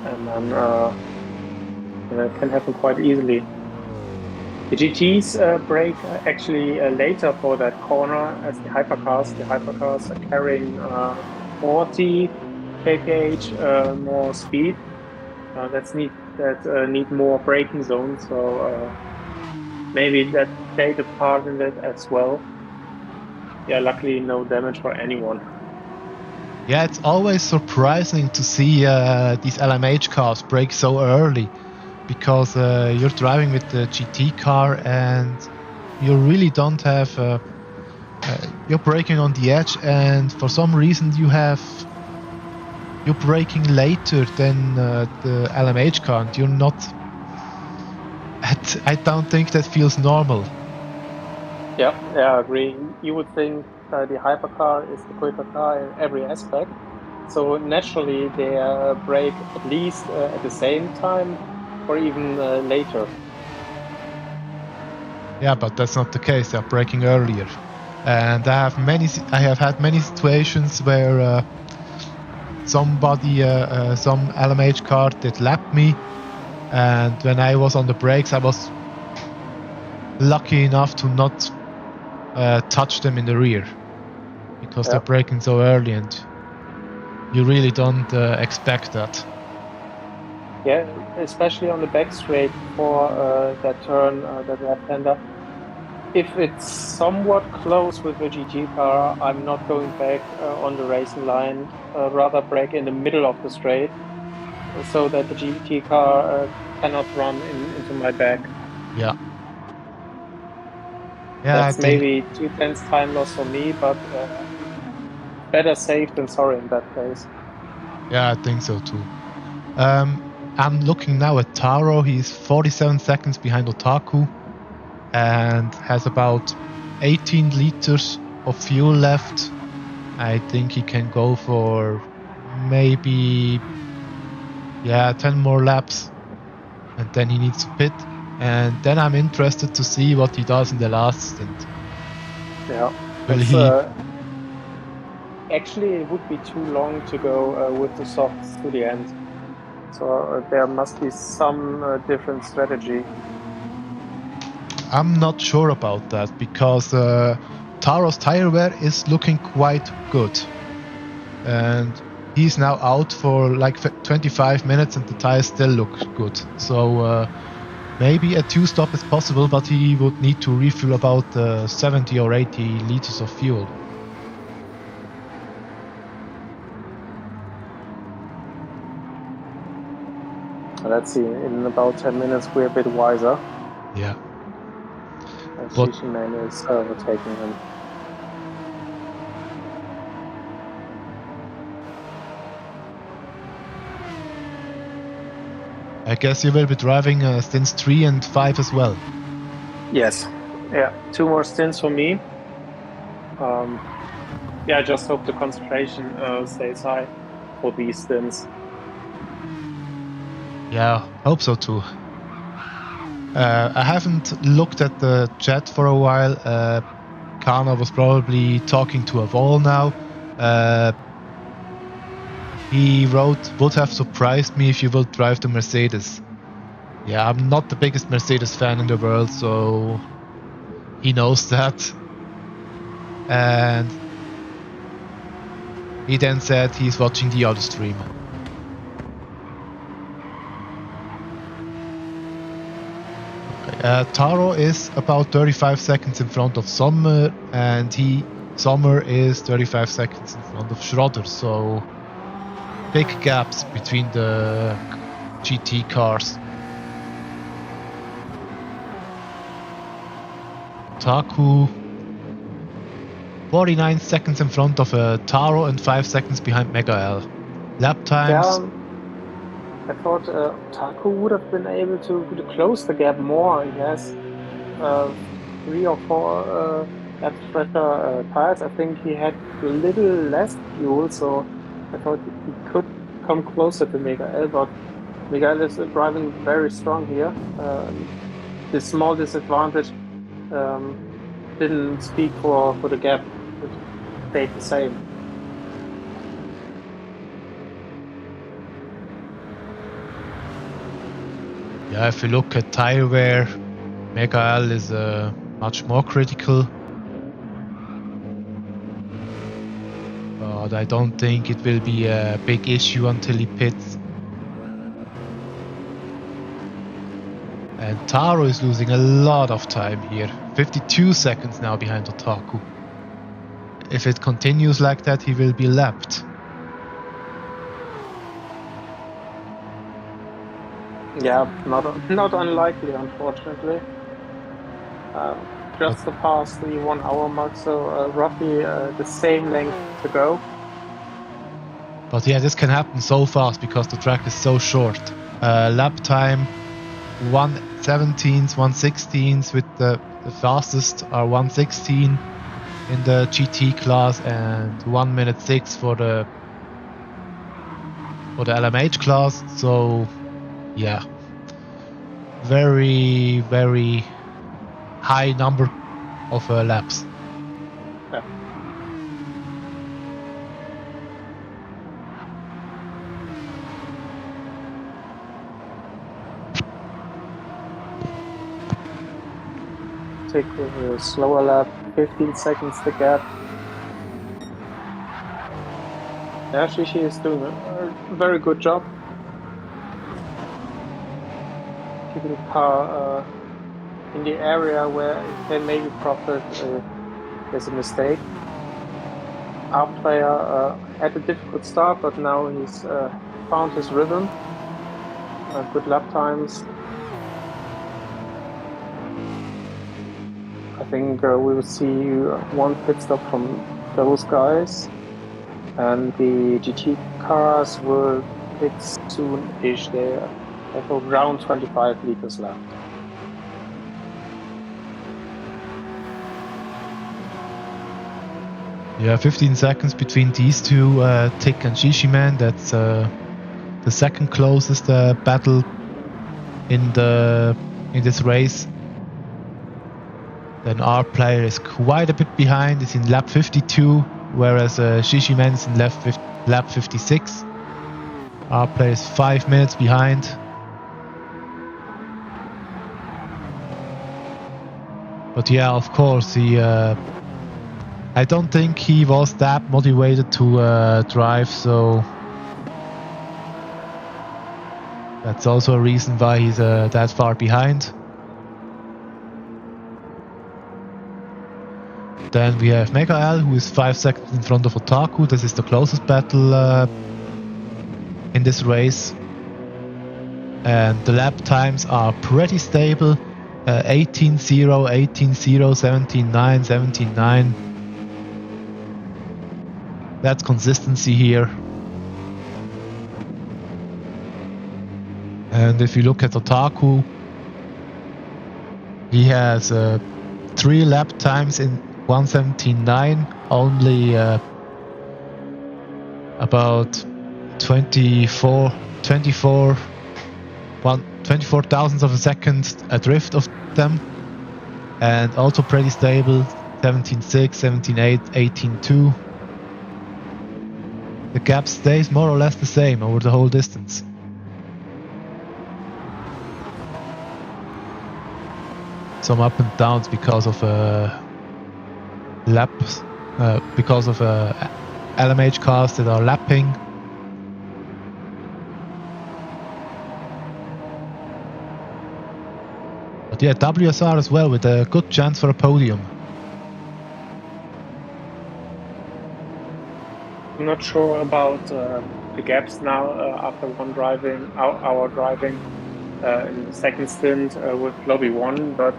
and then it can happen quite easily. The GTs brake actually later for that corner as the hypercars. The hypercars are carrying 40 kph more speed. That need more braking zones. So maybe that played a part in that as well. Yeah, luckily no damage for anyone. Yeah, it's always surprising to see these LMH cars brake so early, because you're driving with the GT car and you really don't have you're braking on the edge, and for some reason you're braking later than the LMH car, and you're not. I don't think that feels normal. Yeah, I agree. You would think the hypercar is the quicker car in every aspect, so naturally they brake at least at the same time or even later. Yeah, but that's not the case. They're braking earlier, and I have had many situations where some LMH car did lap me, and when I was on the brakes, I was lucky enough to not touch them in the rear, because they're braking so early, and you really don't expect that. Yeah, especially on the back straight for that turn, that left-hander. If it's somewhat close with the GT car, I'm not going back on the racing line, rather brake in the middle of the straight so that the GT car cannot run into my back. Yeah. That's maybe 2/10 time loss for me, but better safe than sorry in that case. Yeah, I think so too. I'm looking now at Taro. He's 47 seconds behind Otaku and has about 18 liters of fuel left. I think he can go for maybe 10 more laps, and then he needs to pit. And then I'm interested to see what he does in the last stint. Yeah. Actually, it would be too long to go with the softs to the end. So there must be some different strategy. I'm not sure about that, because Taro's tire wear is looking quite good. And he's now out for like 25 minutes and the tires still look good. So maybe a 2-stop is possible, but he would need to refuel about 70 or 80 liters of fuel. Let's see, in about 10 minutes we're a bit wiser. Yeah. Shishiman is overtaking him. I guess you will be driving stints 3 and 5 as well. Yes. Yeah, 2 more stints for me. I just hope the concentration stays high for these stints. Yeah, hope so too. I haven't looked at the chat for a while. Kana was probably talking to a wall now. He wrote, "Would have surprised me if you will drive the Mercedes." Yeah, I'm not the biggest Mercedes fan in the world, so he knows that. And He then said he's watching the other stream. Taro is about 35 seconds in front of Sommer, and Sommer is 35 seconds in front of Schroeder, so big gaps between the GT cars. Taku 49 seconds in front of Taro and 5 seconds behind Mega L. Lap times. Yeah, I thought Taku would have been able to close the gap more. He has 3 or 4 lap fresher tires. I think he had a little less fuel, so I thought he could come closer to Mega L, but Mega L is driving very strong here. This small disadvantage didn't speak for the gap. It stayed the same. Yeah, if you look at tire wear, Mega L is much more critical. But I don't think it will be a big issue until he pits. And Taro is losing a lot of time here. 52 seconds now behind Otaku. If it continues like that, he will be lapped. Yeah, not unlikely, unfortunately. Just past the 1 hour mark, so roughly the same length to go. But yeah, this can happen so fast because the track is so short. Lap time 1:17s, 1:16s, with the fastest are 1:16 in the GT class and 1:06 for the LMH class. So yeah, very, very high number of laps. Yeah. Take a slower lap, 15 seconds the gap. Actually, she is doing a very good job. Keeping the car in the area where it can maybe profit there's a mistake. Our player had a difficult start, but now he's found his rhythm. Good lap times. I think we will see one pit stop from those guys, and the GT cars will pit soon-ish. They have around 25 liters left. Yeah, 15 seconds between these two, Tick and Shishiman. That's the second closest battle in this race. Then our player is quite a bit behind. It's in lap 52, whereas Shishiman is in lap 56. Our player is 5 minutes behind. But yeah, of course, I don't think he was that motivated to drive, so that's also a reason why he's that far behind. Then we have Mega L, who is 5 seconds in front of Otaku. This is the closest battle in this race. And the lap times are pretty stable. 18.0, 18.0, 17.9, 17.9. That's consistency here. And if you look at Otaku, he has 3 lap times in 1:17.9, only about 24 thousandths of a second adrift of them, and also pretty stable, 17.6, 17.8, 18.2. The gap stays more or less the same over the whole distance. Some up and downs because of laps, because of LMH cars that are lapping. But yeah, WSR as well with a good chance for a podium. I'm not sure about the gaps now after our driving in the second stint with Lobby 1, but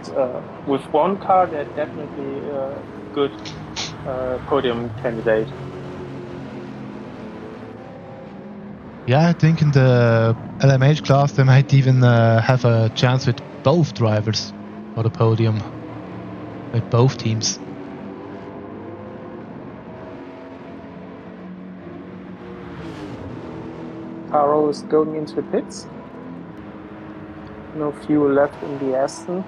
with one car, they're definitely a good podium candidate. Yeah, I think in the LMH class they might even have a chance with both drivers for the podium, with both teams. Taro is going into the pits. No fuel left in the Aston.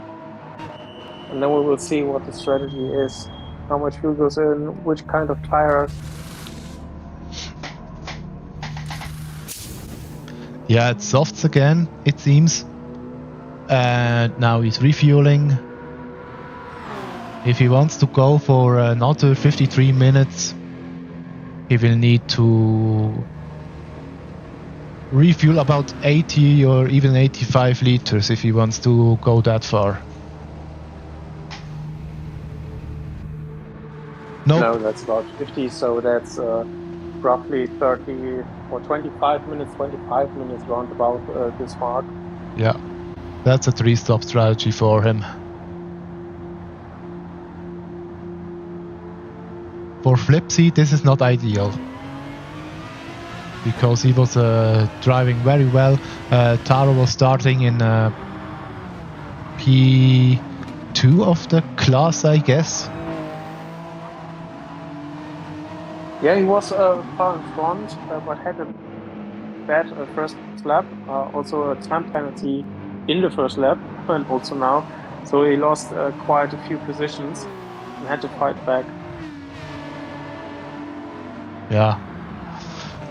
And then we will see what the strategy is. How much fuel goes in, which kind of tires. Yeah, it's softs again, it seems. And now he's refueling. If he wants to go for another 53 minutes, he will need to refuel about 80 or even 85 liters if he wants to go that far. Nope. No, that's about 50, so that's roughly 30 or 25 minutes round about this mark. Yeah, that's a 3-stop strategy for him. For Flipsy, this is not ideal, because he was driving very well. Taro was starting in P2 of the class, I guess. Yeah, he was far in front, but had a bad first lap. Also a time penalty in the first lap, and also now. So he lost quite a few positions and had to fight back. Yeah.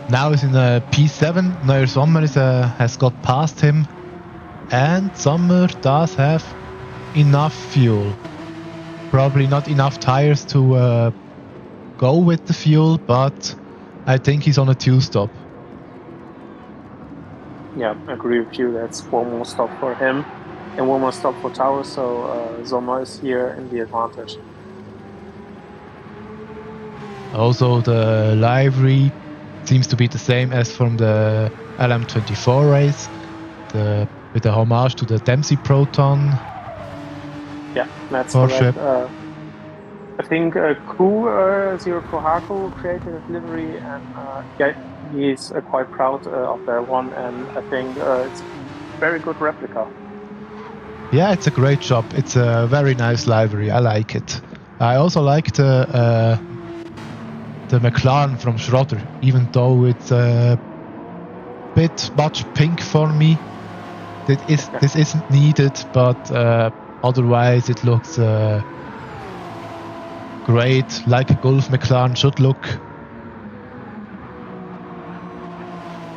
Now he's in P7. Neuer Sommer has got past him, and Sommer does have enough fuel. Probably not enough tires to go with the fuel, but I think he's on a 2-stop. Yeah, I agree with you. That's one more stop for him and one more stop for Taro, so Sommer is here in the advantage. Also, the livery seems to be the same as from the LM24 race, with a homage to the Dempsey Proton. Yeah, that's Porsche. correct. I think Zero Kohaku created a livery, and yeah, he's quite proud of that one, and I think it's a very good replica. Yeah, it's a great job. It's a very nice livery. I like it. I also like the McLaren from Schroeder, even though it's a bit much pink for me. This isn't needed, but otherwise it looks great, like a Golf McLaren should look.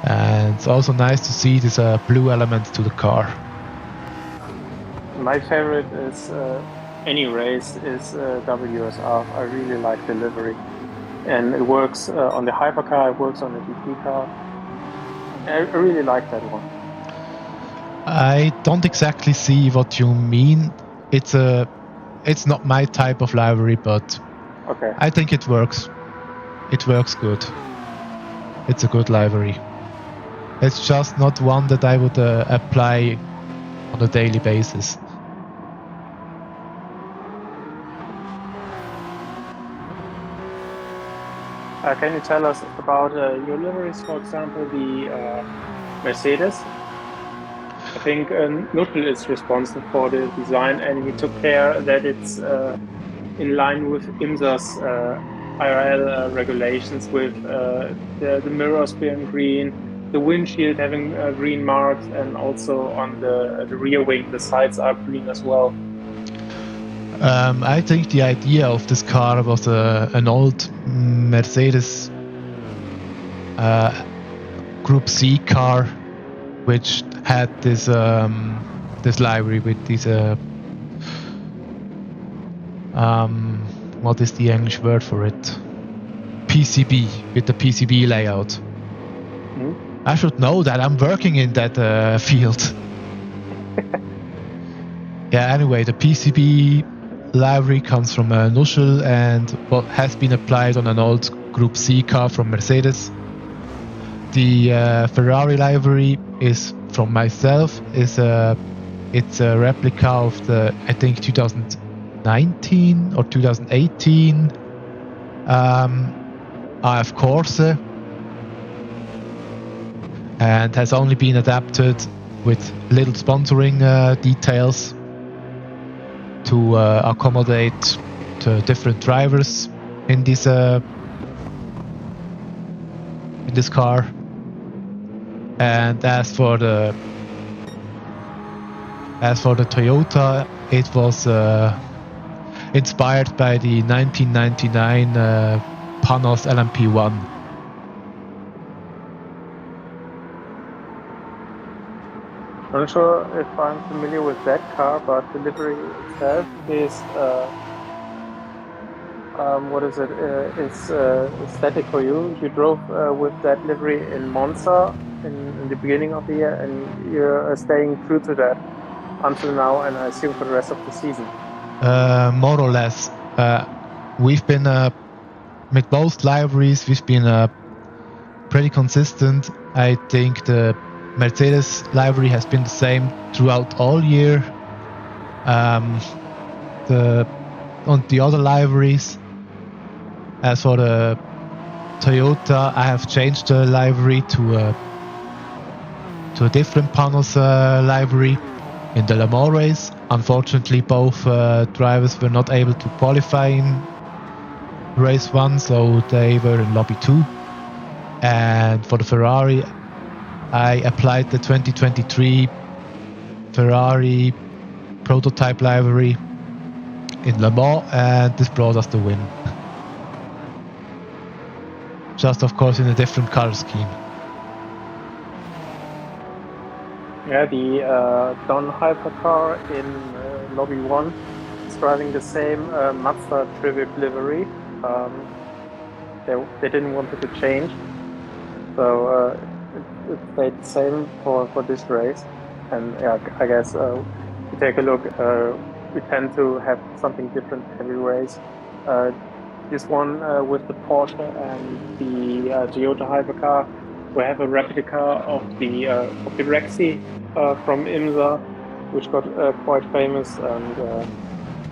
And it's also nice to see this blue element to the car. My favorite is any race is WSR. I really like the livery. And it works on the hypercar, it works on the GT car. I really like that one. I don't exactly see what you mean. It's not my type of livery, but okay. I think it works. It works good. It's a good livery. It's just not one that I would apply on a daily basis. Can you tell us about your liveries, for example, the Mercedes? I think Nuttl is responsible for the design, and he took care that it's in line with IMSA's IRL regulations, with the mirrors being green, the windshield having green marks, and also on the rear wing, the sides are green as well. I think the idea of this car was an old Mercedes Group C car, which had this this livery with these what is the English word for it? PCB, with the PCB layout. Mhm. I should know that. I'm working in that field. Yeah, anyway, the PCB livery comes from Nuschel and what has been applied on an old Group C car from Mercedes. The Ferrari livery is from myself. It's a replica of the, I think, 2019 or 2018 AF Corse, and has only been adapted with little sponsoring details to accommodate the different drivers in this car. And as for the Toyota, it was inspired by the 1999 Panos LMP1. I'm not sure if I'm familiar with that car, but the livery itself is what is it? It's aesthetic for you. You drove with that livery in Monza in the beginning of the year, and you're staying true to that until now, and I assume for the rest of the season. More or less. We've been with both liveries. We've been pretty consistent. I think the Mercedes livery has been the same throughout all year. On the other liveries, as for the Toyota, I have changed the livery to a different Panos livery in the Le Mans race. Unfortunately, both drivers were not able to qualify in race 1, so they were in lobby 2. And for the Ferrari, I applied the 2023 Ferrari prototype livery in Le Mans, and this brought us the win. Just, of course, in a different color scheme. Yeah, the Don hypercar in lobby 1 is driving the same Mazda tribute livery. They didn't want it to change, so it stayed the same for this race. And yeah, I guess if you take a look, we tend to have something different every race. This one with the Porsche and the Toyota hypercar, we have a replica of the Rexy from IMSA, which got quite famous, and I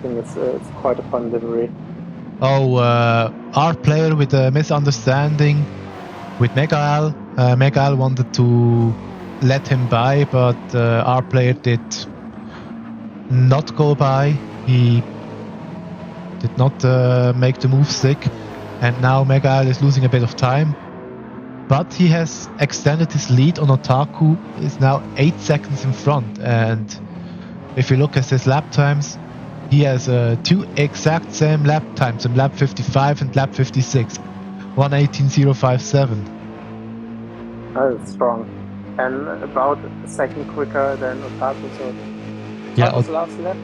think it's quite a fun livery. Oh, our player with a misunderstanding with Megaal. Megaal wanted to let him by, but our player did not go by. He did not make the move stick, and now Megaal is losing a bit of time. But he has extended his lead on Otaku, is now 8 seconds in front, and if you look at his lap times, he has 2 exact same lap times in lap 55 and lap 56, 1:18.057. That's strong, and about a second quicker than Otaku. So yeah, Otaku's last lap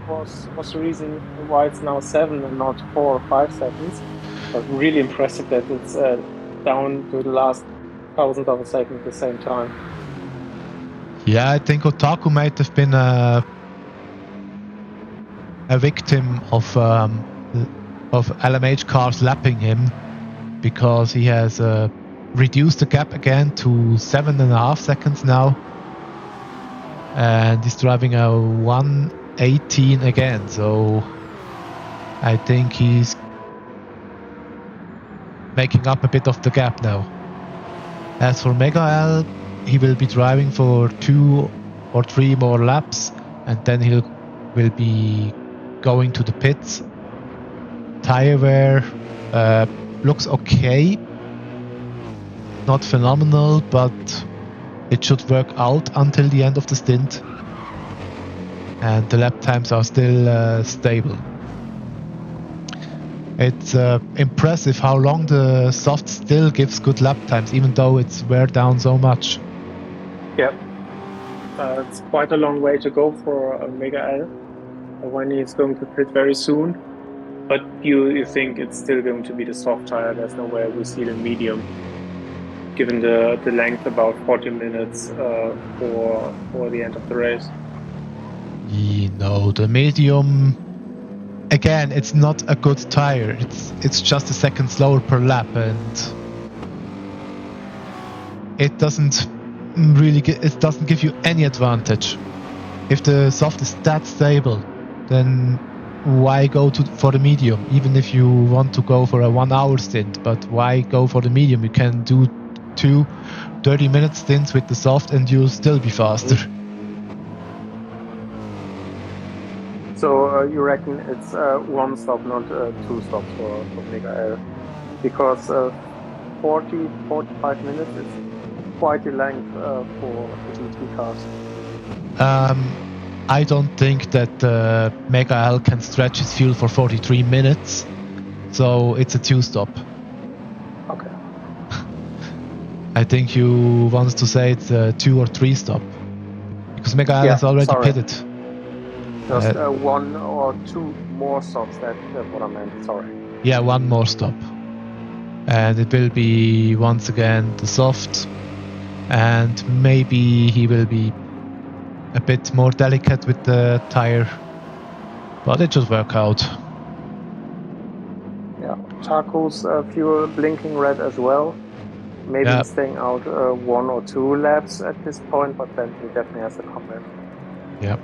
was the reason why it's now 7 and not 4 or 5 seconds. But really impressive that it's down to the last 1,000th of a second at the same time. Yeah, I think Otaku might have been a victim of LMH cars lapping him, because he has reduced the gap again to 7.5 seconds now, and he's driving a 1:18 again. So I think he's making up a bit of the gap now. As for Megaal, he will be driving for 2 or 3 more laps, and then he will be going to the pits. Tire wear looks okay, not phenomenal, but it should work out until the end of the stint, and the lap times are still stable. It's impressive how long the soft still gives good lap times, even though it's wear down so much. Yeah, it's quite a long way to go for Megaal when he's going to pit very soon. But you think it's still going to be the soft tire? There's no way we see the medium, given the length about 40 minutes for the end of the race. The medium. Again, it's not a good tire. It's just a second slower per lap, and it doesn't give you any advantage. If the soft is that stable, then why go for the medium? Even if you want to go for a 1 hour stint, but why go for the medium? You can do 2 30-minute stints with the soft and you'll still be faster. So you reckon it's 1 stop, not 2 stops for Miguel? Because 40-45 minutes is quite a length for the GT cars. I don't think that Mega L can stretch his fuel for 43 minutes, so it's a 2 stop. Okay. I think you want to say it's a 2 or 3 stop, because Mega L is already pitted. Just 1 or 2 more stops, that's what I meant, sorry. Yeah, 1 more stop. And it will be once again the soft, and maybe he will be a bit more delicate with the tire, but it should work out. Yeah, Taco's fuel blinking red as well. Maybe he's staying out 1 or 2 laps at this point, but then he definitely has to come in. Yeah.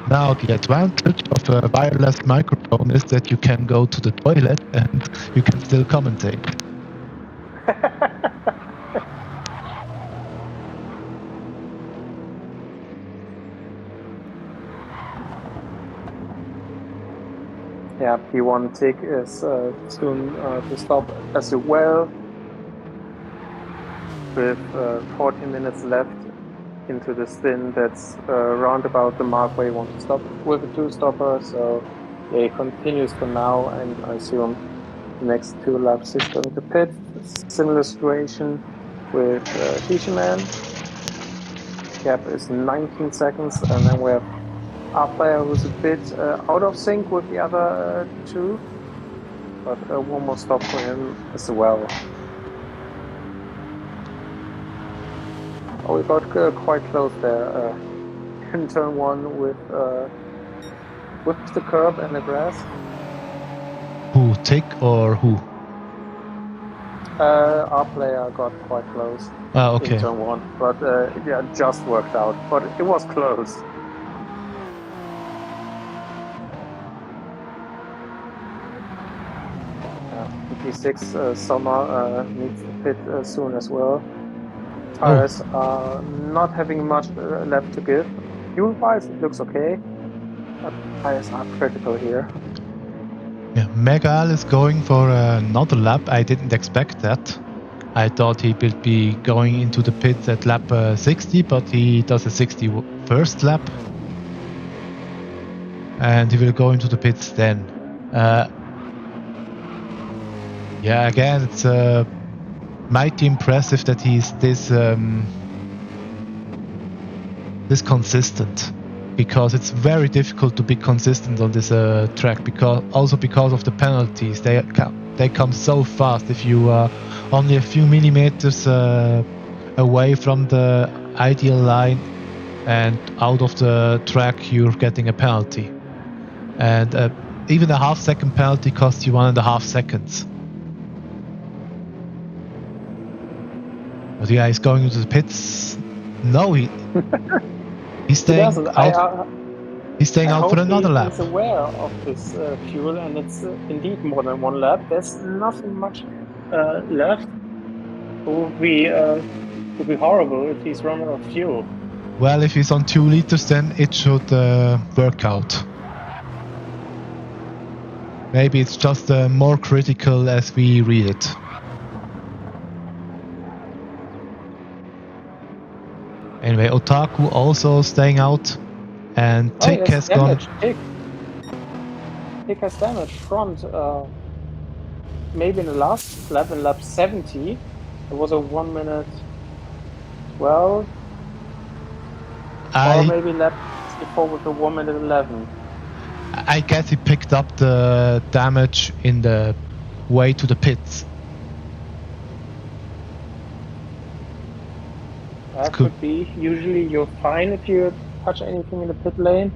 Now the advantage of a wireless microphone is that you can go to the toilet and you can still commentate. Yeah, P1 tick is soon to stop as well. With 40 minutes left into the stint, that's round about the mark where you want to stop with a 2-stopper. So yeah, he continues for now, and I assume the next 2 laps he's going to pit. Similar situation with Fisherman. Gap is 19 seconds, and then we have our player who's a bit out of sync with the other 2, but 1 more stop for him as well. Oh, we got quite close there in turn 1 with the curb and the grass. Who, Tick or who? Our player got quite close okay. in turn 1, but yeah, just worked out, but it was close. P6 Summer needs to pit soon as well. Tires are not having much left to give. Fuel-wise, it looks okay, but tires are critical here. Yeah, Megal is going for another lap. I didn't expect that. I thought he would be going into the pits at lap 60, but he does a 61st lap. And he will go into the pits then. Yeah, again, it's mighty impressive that he's this consistent, because it's very difficult to be consistent on this track, because of the penalties. They come so fast. If you are only a few millimeters away from the ideal line and out of the track, you're getting a penalty, and even a half-second penalty costs you 1.5 seconds. But yeah, he's going into the pits. No, he's staying out. He's staying out for another lap. He's aware of this fuel, and it's indeed more than 1 lap. There's nothing much left. It would be horrible if he's running out of fuel. Well, if he's on 2 liters, then it should work out. Maybe it's just more critical as we read it. Anyway, Otaku also staying out, and Tick has gone. Tick has damage front. Maybe in the last lap, in lap 70, there was a 1 minute 12. Or maybe lap 64 with a 1 minute 11. I guess he picked up the damage in the way to the pits. That could be. Usually you're fine if you touch anything in the pit lane.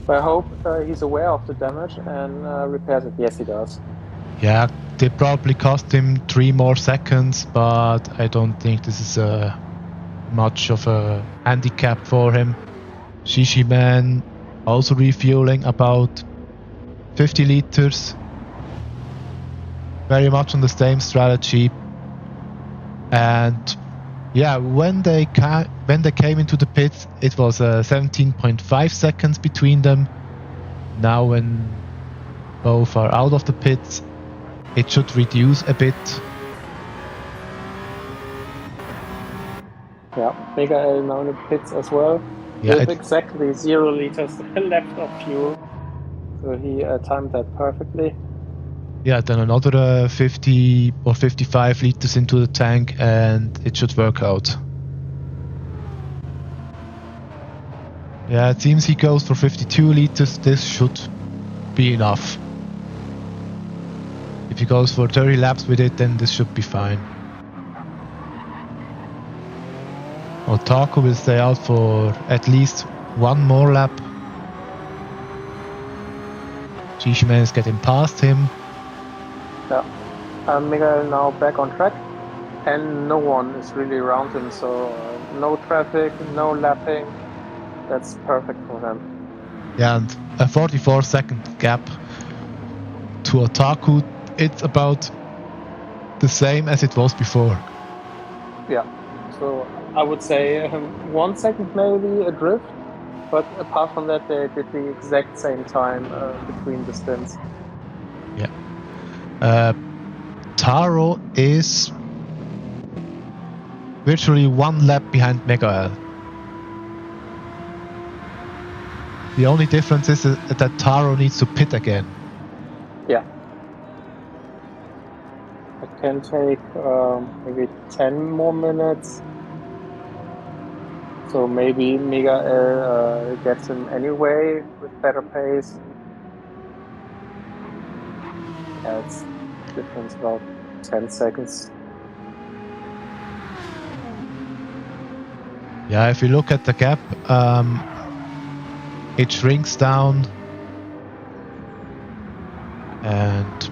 But I hope he's aware of the damage and repairs it. Yes, he does. Yeah, they probably cost him 3 more seconds, but I don't think this is much of a handicap for him. Shishi Man also refueling about 50 liters. Very much on the same strategy. And yeah, when they came into the pits, it was 17.5 seconds between them. Now when both are out of the pits, it should reduce a bit. Yeah, Mega now in the pits as well. Yeah, with exactly 0 liters left of fuel. So he timed that perfectly. Yeah, then another 50 or 55 liters into the tank and it should work out. Yeah, it seems he goes for 52 liters. This should be enough. If he goes for 30 laps with it, then this should be fine. Otaku will stay out for at least 1 more lap. Gishiman is getting past him. Yeah, Miguel now back on track, and no one is really around him, so no traffic, no lapping. That's perfect for them. Yeah, and a 44-second gap to Otaku. It's about the same as it was before. Yeah, so I would say 1 second maybe adrift, but apart from that, they did the exact same time between the stints. Yeah. Taro is virtually 1 lap behind Mega. The only difference is that Taro needs to pit again. Yeah. It can take maybe 10 more minutes. So maybe Miguel gets him anyway with better pace. Yeah, it's difference about 10 seconds. Yeah, if you look at the gap, it shrinks down. And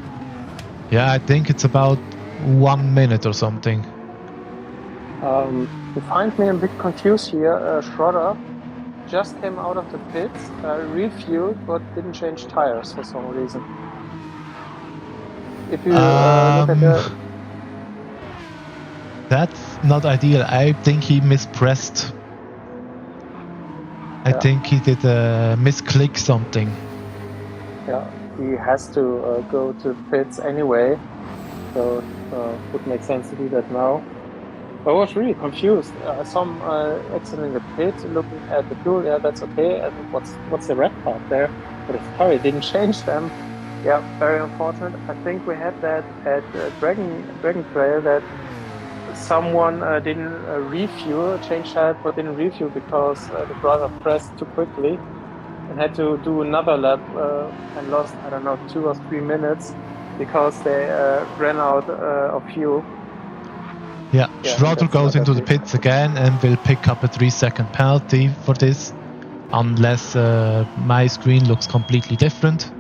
yeah, I think it's about 1 minute or something. You find me a bit confused here. Schroeder just came out of the pits, refueled, but didn't change tires for some reason. If you look at the... That's not ideal. I think he mispressed. I think he did misclick something. Yeah, he has to go to pits anyway, so would make sense to do that now. I was really confused. I saw him exiting the pit, looking at the fuel. Yeah, that's okay. And what's the red part there? But if Curry didn't change them, yeah, very unfortunate. I think we had that at Dragon Trail that someone didn't refuel, changed that, but didn't refuel because the driver pressed too quickly and had to do another lap and lost, I don't know, 2 or 3 minutes because they ran out of fuel. Yeah, Schroeder goes into the pits again and will pick up a 3-second penalty for this, unless my screen looks completely different.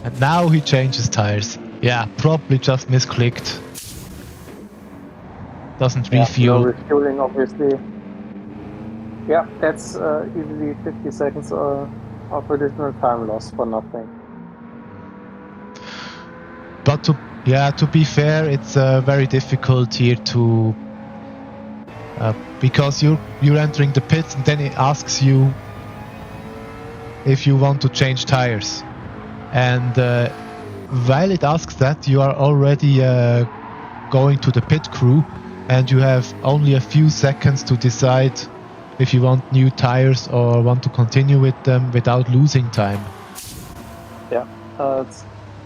And now he changes tires. Yeah, probably just misclicked. Doesn't refuel. No refueling, obviously. Yeah, that's easily 50 seconds of additional time loss for nothing. But to be fair, it's very difficult here to because you're entering the pits and then it asks you if you want to change tires, and while it asks that, you are already going to the pit crew, and you have only a few seconds to decide if you want new tires or want to continue with them without losing time. Yeah,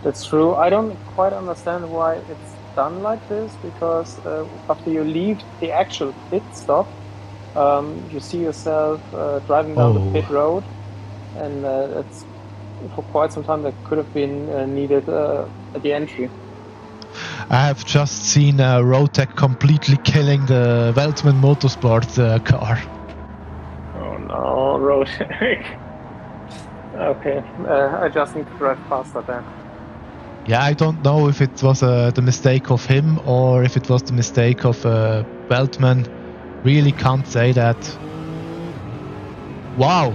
that's true. I don't quite understand why it's done like this, because after you leave the actual pit stop, you see yourself driving down the pit road, and it's for quite some time that could have been needed at the entry. I have just seen Rotec completely killing the Weltman Motorsport car. Oh no, Rotec. Okay, I just need to drive faster then. Yeah, I don't know if it was the mistake of him or if it was the mistake of Weltman. Really can't say that. Wow!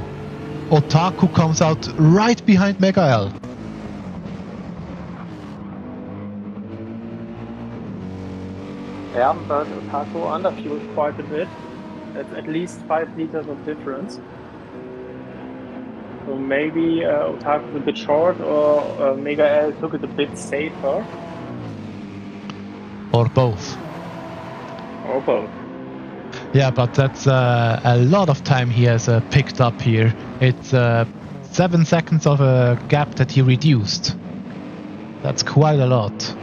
Otaku comes out right behind Mega L. Yeah, but Otaku underfueled quite a bit. At least 5 liters of difference. So maybe Otaku was a bit short, or Mega L took it a bit safer. Or both. Or both. Yeah, but that's a lot of time he has picked up here. It's 7 seconds of a gap that he reduced. That's quite a lot.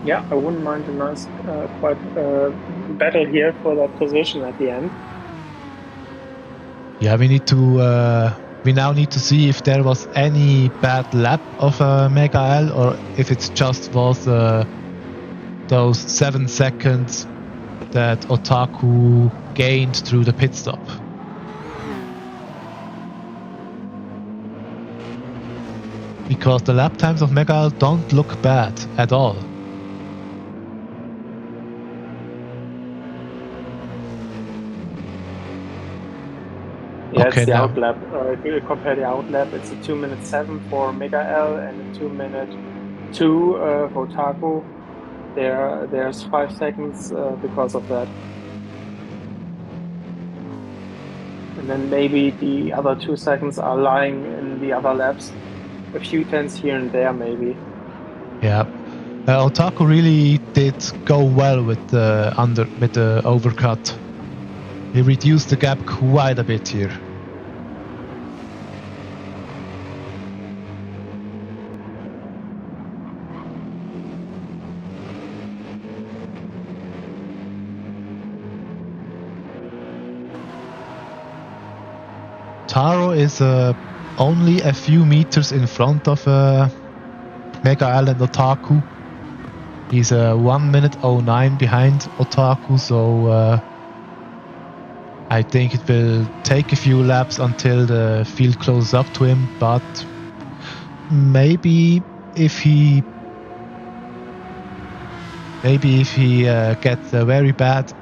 Yeah, I wouldn't mind a nice, quite battle here for that position at the end. Yeah, we need to. We now need to see if there was any bad lap of Mega L, or if it just was those 7 seconds that Otaku gained through the pit stop. Because the lap times of Mega L don't look bad at all. Yeah, okay, it's the now. outlap. If you compare the outlap, it's a 2-minute 7 for Mega L and a 2-minute 2 for Otaku. There's 5 seconds because of that. And then maybe the other 2 seconds are lying in the other laps. A few tenths here and there, maybe. Yeah. Otaku really did go well with the overcut. He reduced the gap quite a bit here. Taro is only a few meters in front of Mega L and Otaku. He's 1 minute 09 behind Otaku, so I think it will take a few laps until the field closes up to him, but maybe if he gets a very bad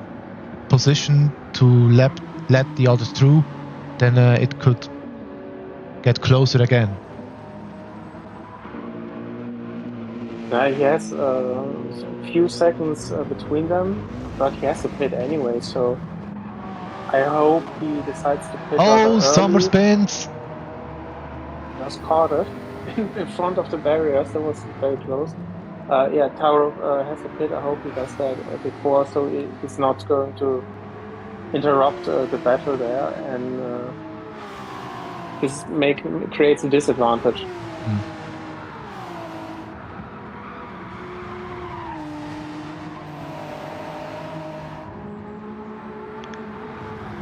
position to let the others through, then it could get closer again. He has a few seconds between them, but he has to pit anyway, so I hope he decides to pit. Oh, summer spins! Just caught it in front of the barriers. That was very close. Yeah, Taro has to pit. I hope he does that before, so he's not going to interrupt the battle there, and this creates a disadvantage.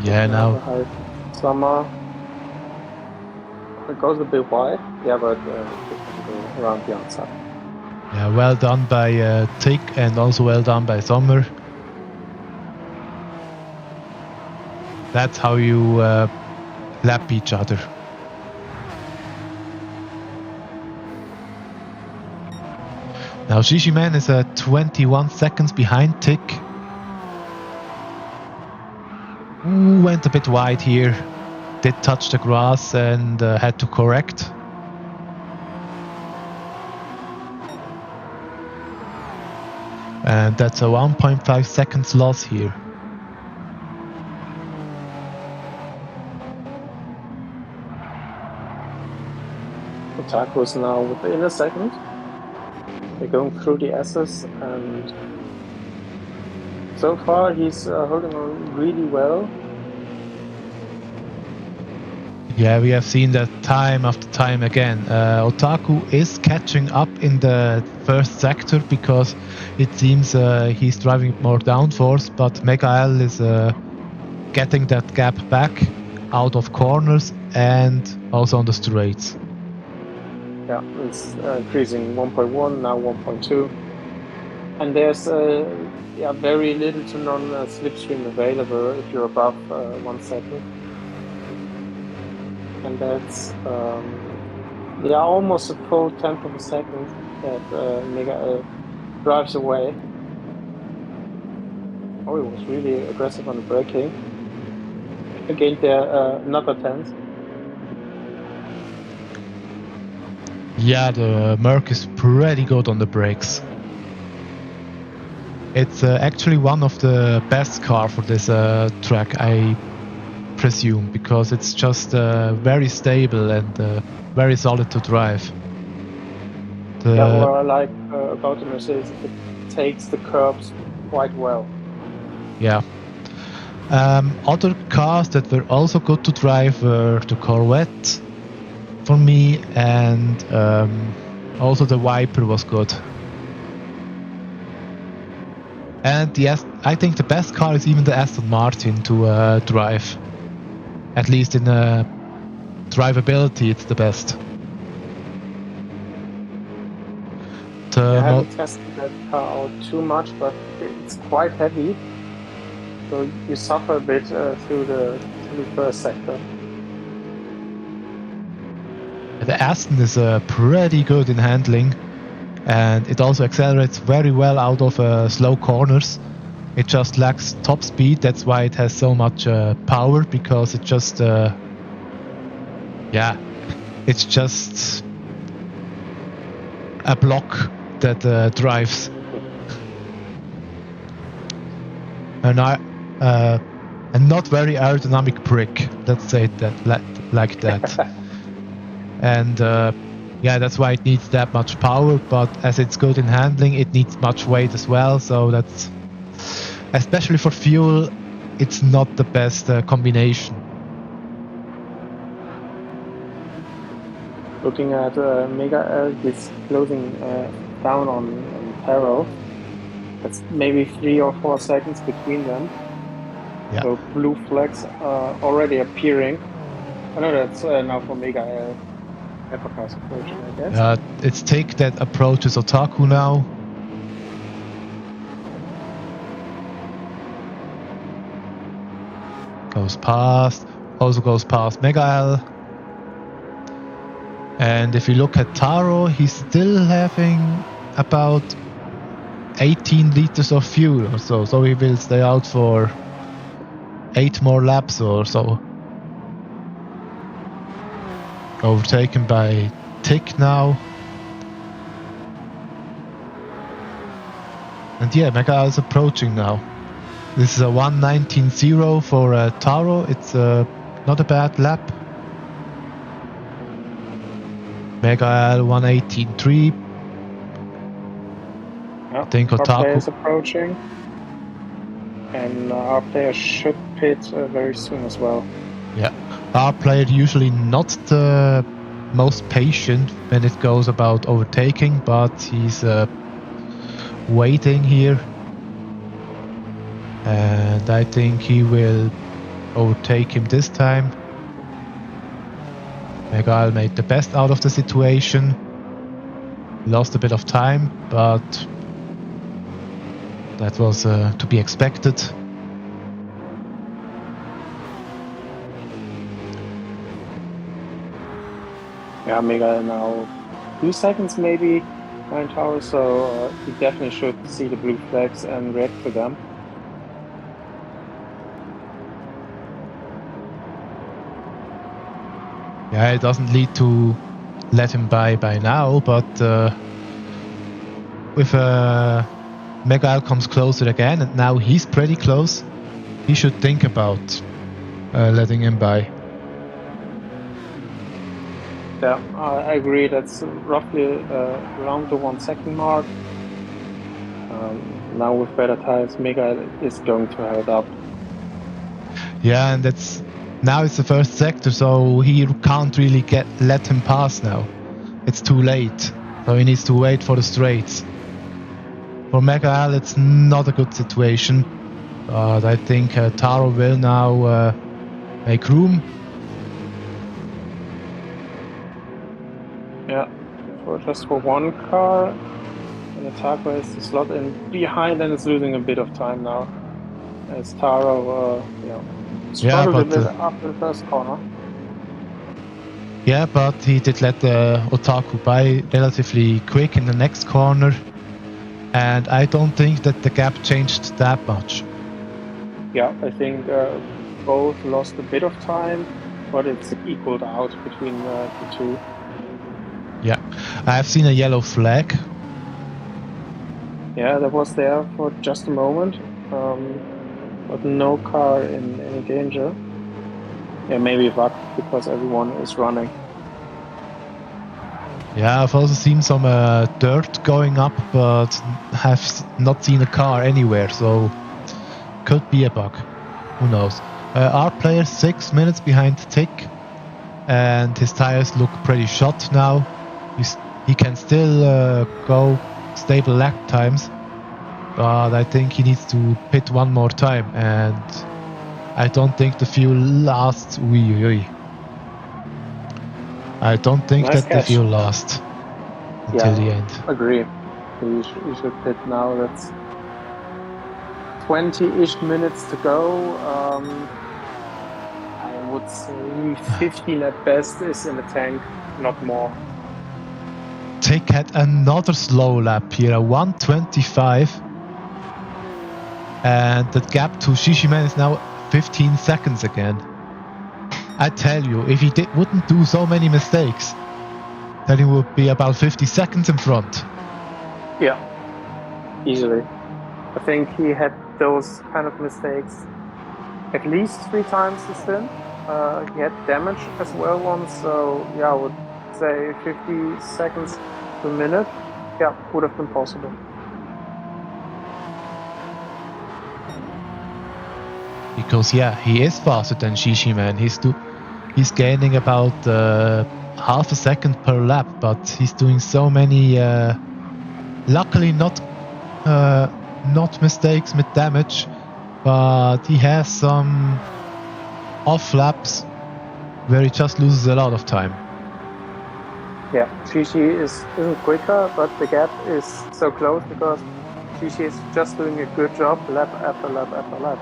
Yeah, now. Summer. It goes a bit wide. Yeah, but it can go around the outside. Yeah, well done by Tick, and also well done by Sommer. That's how you lap each other. Now Shishiman is 21 seconds behind Tick. Ooh, went a bit wide here. Did touch the grass and had to correct. And that's a 1.5 seconds loss here. Otaku is now within a second. They're going through the S's, and so far he's holding on really well. Yeah, we have seen that time after time again. Otaku is catching up in the first sector because it seems he's driving more downforce, but Mega L is getting that gap back out of corners and also on the straights. Yeah, it's increasing 1.1, now 1.2. And there's very little to none slipstream available if you're above 1 second. And that's almost a full tenth of a second that Mega drives away. Oh, he was really aggressive on the braking. Again, there another tenth. Yeah, the Merc is pretty good on the brakes. It's actually one of the best cars for this track, I presume, because it's just very stable and very solid to drive. What I like about the Mercedes, it takes the curbs quite well. Yeah. Other cars that were also good to drive were the Corvette for me, and also the Viper was good. And I think the best car is even the Aston Martin to drive. At least in drivability, it's the best. I haven't tested that car out too much, but it's quite heavy. So you suffer a bit through the first sector. The Aston is pretty good in handling, and it also accelerates very well out of slow corners. It just lacks top speed, that's why it has so much power, because it just it's just a block that drives. And a not very aerodynamic brick, let's say that like that. And that's why it needs that much power, but as it's good in handling, it needs much weight as well, so that's, especially for fuel, it's not the best combination. Looking at Mega, it's closing down on Taro. That's maybe 3 or 4 seconds between them. Yeah. So blue flags are already appearing. I know that's now for Mega Hypercars approaching, I guess. It's Tick that approaches Otaku now. Also goes past Mega L. And if you look at Taro, he's still having about 18 liters of fuel or so he will stay out for 8 more laps or so. Overtaken by Tick now. And Mega is approaching now. This is a 1:19.0 for Taro. It's not a bad lap. Mega L 1:18.3. I think our Otaku player is approaching, and our player should pit very soon as well. Yeah, our player usually not the most patient when it goes about overtaking, but he's waiting here, and I think he will overtake him this time. Megal made the best out of the situation, lost a bit of time, but that was to be expected. Yeah, Mega now 2 seconds maybe behind Taro, so he definitely should see the blue flags and react to them. Yeah, it doesn't lead to let him by now, but if Megal comes closer again, and now he's pretty close, he should think about letting him by. Yeah, I agree. That's roughly around the 1 second mark. Now with better tires, Mega is going to head up. Yeah, and now it's the first sector, so he can't really let him pass now. It's too late, so he needs to wait for the straights. For Mega L, it's not a good situation. But I think Taro will now make room. Yeah, just for one car. And Attacker is the slot in behind and is losing a bit of time now. As Taro, struggled a bit after the first corner. Yeah, but he did let Otaku by relatively quick in the next corner. And I don't think that the gap changed that much. Yeah, I think both lost a bit of time, but it's equaled out between the two. Yeah, I've seen a yellow flag. Yeah, that was there for just a moment, but no car in any danger. Yeah, maybe luck because everyone is running. Yeah, I've also seen some dirt going up, but have not seen a car anywhere, so could be a bug. Who knows? Our player 6 minutes behind Tick, and his tires look pretty shot now. He can still go stable lap times, but I think he needs to pit one more time, and I don't think the fuel lasts. I don't think Nice that the catch. fuel lasts until the end. Agree. You should pit now. That's 20-ish minutes to go. I would say 15 at best is in the tank, not more. Tick had another slow lap here, a 1:25. And the gap to Shishiman is now 15 seconds again. I tell you, if he wouldn't do so many mistakes, then he would be about 50 seconds in front. Yeah, easily. I think he had those kind of mistakes at least 3 times this stint. He had damage as well once, so yeah, I would say 50 seconds per minute. Yeah, would have been possible. Because yeah, he is faster than Shishiman. He's gaining about half a second per lap, but he's doing so many luckily not mistakes with damage, but he has some off laps where he just loses a lot of time. Yeah, Shishi isn't quicker, but the gap is so close because Shishi is just doing a good job lap after lap after lap.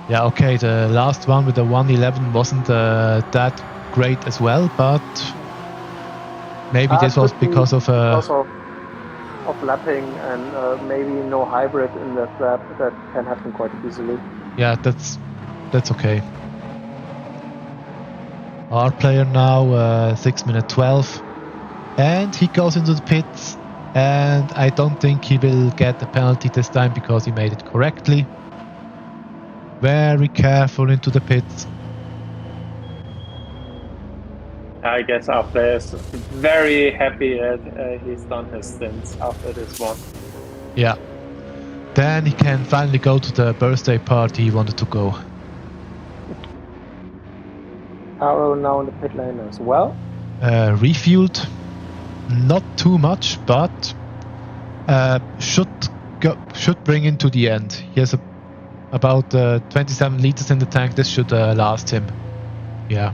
Yeah, okay, the last one with the 1:11 wasn't that great as well, but maybe this was because of lapping and maybe no hybrid in that lap. That can happen quite easily. Yeah, that's okay. Our player now 6 minute 12, and he goes into the pits, and I don't think he will get a penalty this time because he made it correctly. Very careful into the pits. I guess our player is very happy that he's done his stints after this one. Yeah. Then he can finally go to the birthday party he wanted to go. Taro now in the pit lane as well. Refueled. Not too much, but should bring him to the end. He has about 27 liters in the tank. This should last him. Yeah.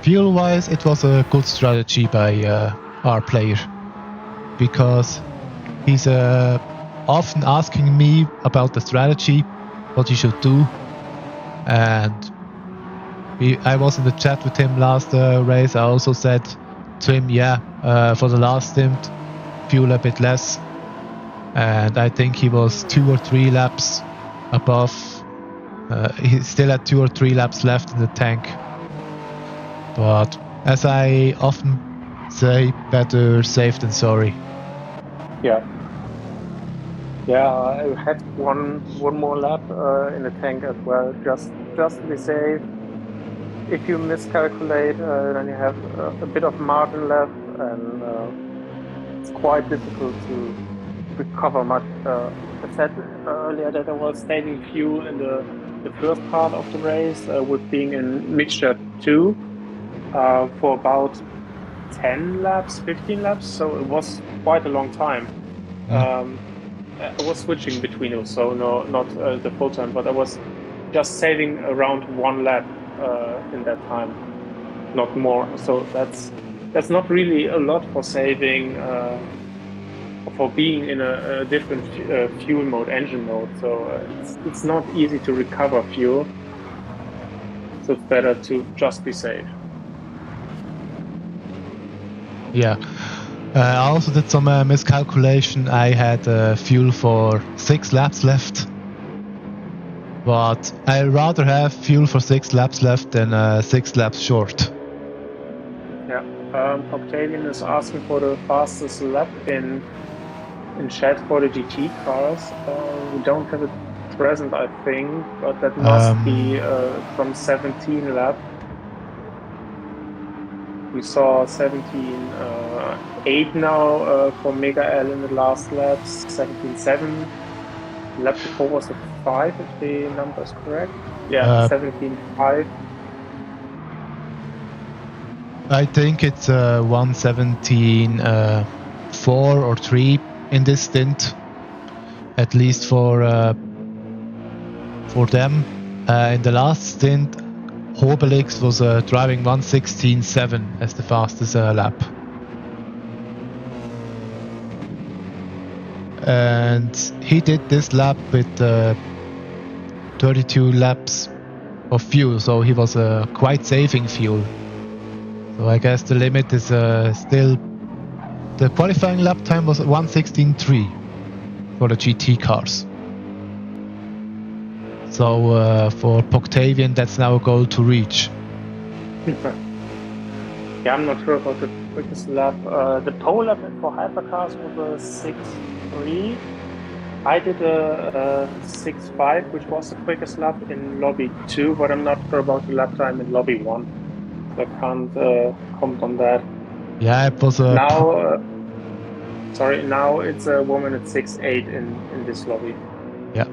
Fuel-wise, it was a good strategy by our player, because he's often asking me about the strategy, what he should do, and I was in the chat with him last race. I also said to him, for the last stint, fuel a bit less, and I think he was 2 or 3 laps above. He still had 2 or 3 laps left in the tank. But as I often say, better safe than sorry. Yeah, I had one more lap in the tank as well, just to be safe. If you miscalculate, then you have a bit of margin left, and it's quite difficult to recover much. I said earlier that I was saving fuel in the first part of the race with being in mixture 2. For about 10 laps, 15 laps, so it was quite a long time. I was switching between those, so not the full time, but I was just saving around 1 lap in that time, not more. So that's not really a lot for saving, for being in a different fuel mode, engine mode. So it's not easy to recover fuel. So it's better to just be safe. Yeah. I also did some miscalculation. I had fuel for 6 laps left. But I'd rather have fuel for 6 laps left than 6 laps short. Yeah. Octavian is asking for the fastest lap in chat for the GT cars. We don't have it present, I think, but that must be from 17 lap. We saw 17.8 now for Mega L in the last laps, 17.7. Lap before was a 5, if the number is correct. Yeah, 17.5. I think it's 1:17.4 or 3 in this stint, at least for them. In the last stint, Hobelix was driving 1:16.7 as the fastest lap. And he did this lap with 32 laps of fuel, so he was quite saving fuel. So I guess the limit is still... The qualifying lap time was 1:16.3 for the GT cars. So for Octavian, that's now a goal to reach. Yeah, I'm not sure about the quickest lap. The pole lap for hypercars was a 6.3. I did a 6.5, which was the quickest lap in lobby 2, but I'm not sure about the lap time in lobby 1. So I can't comment on that. Yeah, it was a... Now it's a woman at 6.8 in this lobby. Yeah,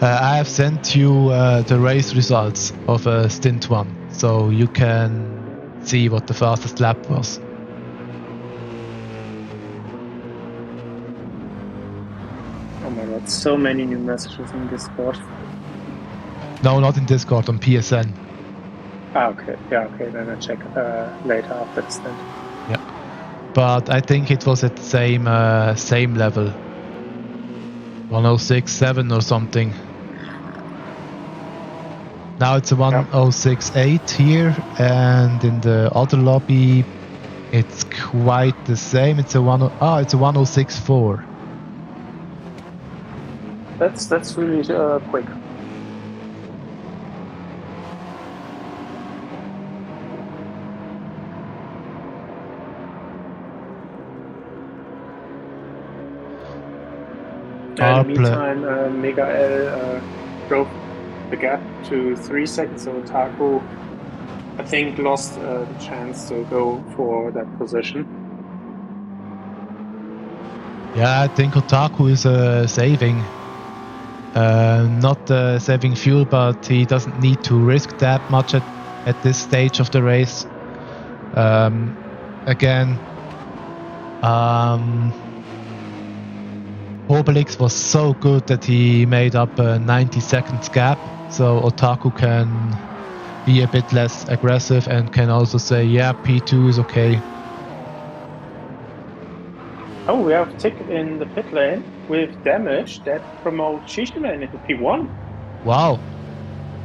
I have sent you the race results of Stint 1, so you can see what the fastest lap was. Oh my god, so many new messages in Discord. No, not in Discord, on PSN. Okay. Yeah, okay, then I check later after the stint. Yeah, but I think it was at the same level. 1:06.7 or something. Now it's a 1:06.8 here, and in the other lobby it's quite the same. It's a 1:06.4. That's really quick. In the meantime, Mega L drove the gap to 3 seconds, so Taco, I think, lost the chance to go for that position. Yeah, I think Otaku is saving. Not saving fuel, but he doesn't need to risk that much at this stage of the race. Again, Obelix was so good that he made up a 90 seconds gap, so Otaku can be a bit less aggressive and can also say, yeah, P2 is okay. Oh, we have Tick in the pit lane with damage that promotes Shishiman into P1. Wow,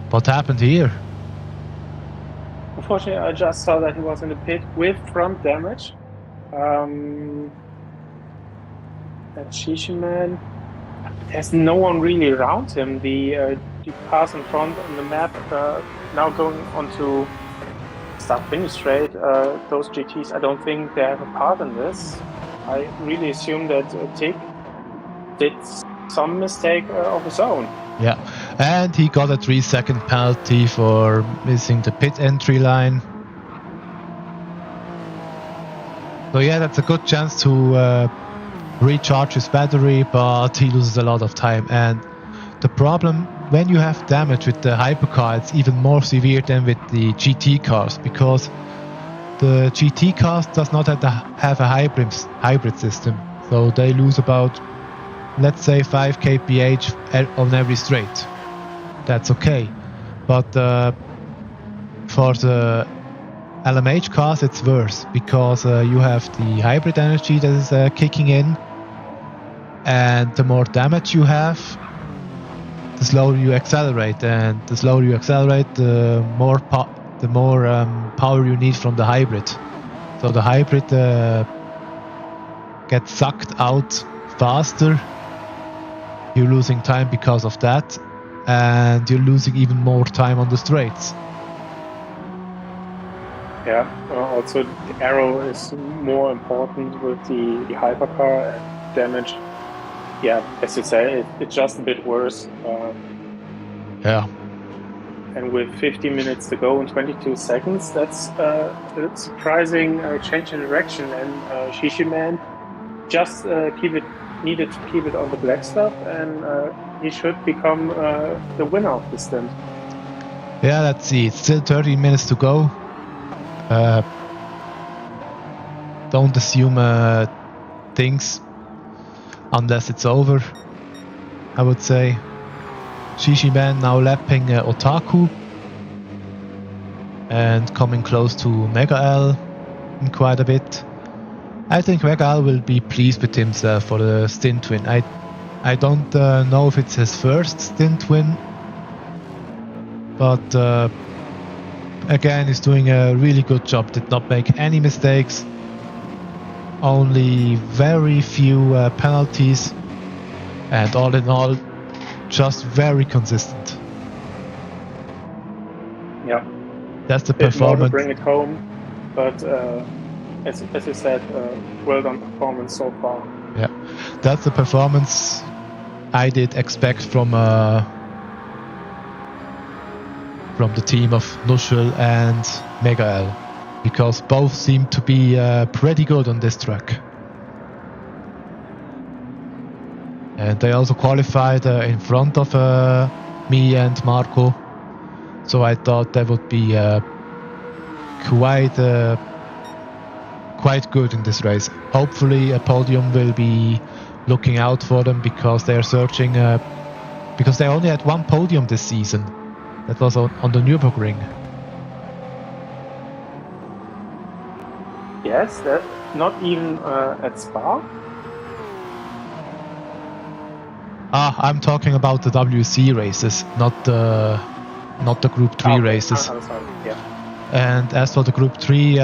what happened here? Unfortunately, I just saw that he was in the pit with front damage. That Shishiman, there's no one really around him. The cars in front on the map now going onto start-finish straight. Those GTs, I don't think they have a part in this. I really assume that Tick did some mistake of his own. Yeah, and he got a 3-second penalty for missing the pit entry line. So yeah, that's a good chance to recharge his battery, but he loses a lot of time. And the problem, when you have damage with the hypercar, it's even more severe than with the GT cars, because the GT cars does not have a hybrid system, so they lose about, let's say, 5 kph on every straight. That's okay, but for the LMH cars it's worse, because you have the hybrid energy that is kicking in, and the more damage you have, the slower you accelerate, and the slower you accelerate, the more power you need from the hybrid. So the hybrid gets sucked out faster. You're losing time because of that, and you're losing even more time on the straights. Yeah, also the aero is more important with the hypercar, and damage. Yeah, as you say, it's just a bit worse. Yeah. And with 50 minutes to go and 22 seconds, that's a surprising change in direction. And Shishiman just needed to keep it on the black stuff, and he should become the winner of the stint. Yeah, let's see. It's still 30 minutes to go. Don't assume things unless it's over, I would say. Shishiman now lapping Otaku and coming close to Mega L in quite a bit. I think Mega L will be pleased with himself for the stint win. I don't know if it's his first stint win, but again, he's doing a really good job. Did not make any mistakes, only very few penalties, and all in all, just very consistent. Yeah, that's the performance. performance. To bring it home, but as you said, well done performance so far. Yeah, that's the performance I did expect from the team of Nuschel and Mega L, because both seem to be pretty good on this track. And they also qualified in front of me and Marco, so I thought that would be quite good in this race. Hopefully a podium will be looking out for them, because they are searching, because they only had one podium this season. That was on the Nürburgring. Yes, that not even at Spa. I'm talking about the WC races, not the Group 3 races. I'm sorry. Yeah. And as for the Group 3,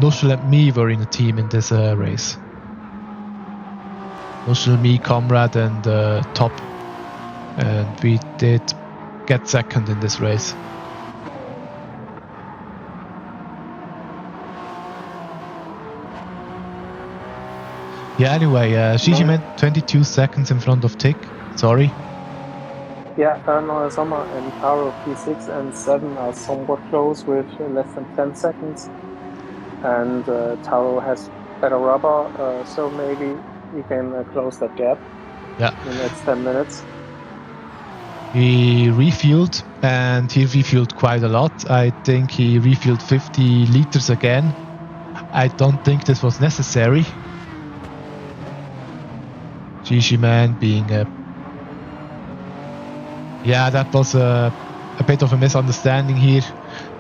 Nuschel and me were in a team in this race. Nuschel, me, Comrade, and Top, and we did get second in this race. Yeah, anyway, Shishiman 22 seconds in front of Tick. Sorry. Yeah, Noah Sommer and Taro P6 and 7 are somewhat close with less than 10 seconds. And Taro has better rubber, so maybe he can close that gap in the next 10 minutes. He refueled, and he refueled quite a lot. I think he refueled 50 liters again. I don't think this was necessary. Shishiman being that was a bit of a misunderstanding here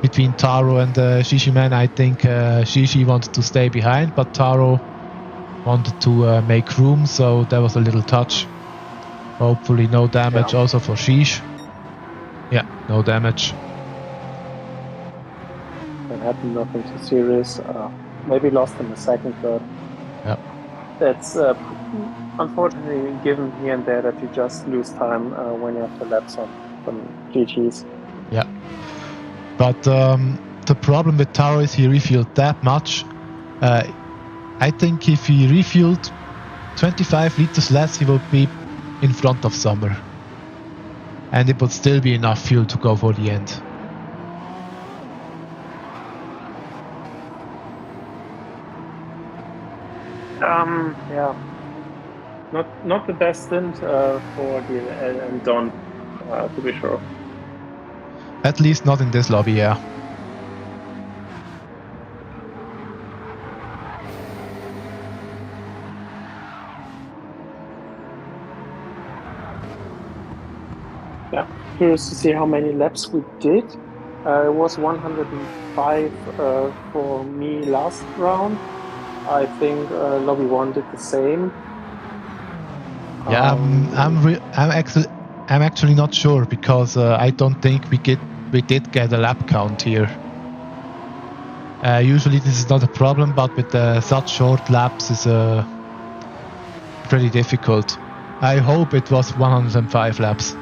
between Taro and Shishiman. I think Shishi wanted to stay behind, but Taro wanted to make room, so there was a little touch. Hopefully no damage also for Shish. Yeah, no damage. That happened, nothing too serious. Maybe lost in a second, but that's unfortunately given here and there that you just lose time when you have to lapse on GGs. Yeah, but the problem with Taro is he refueled that much. I think if he refueled 25 liters less, he would be in front of Sommer, and it would still be enough fuel to go for the end. Not the best stint for DLL and Don, to be sure. At least not in this lobby, yeah. Yeah, curious to see how many laps we did. It was 105 for me last round. I think Lobby 1 did the same. Yeah, I'm actually not sure because I don't think we did get a lap count here. Usually this is not a problem, but with such short laps is pretty difficult. I hope it was 105 laps.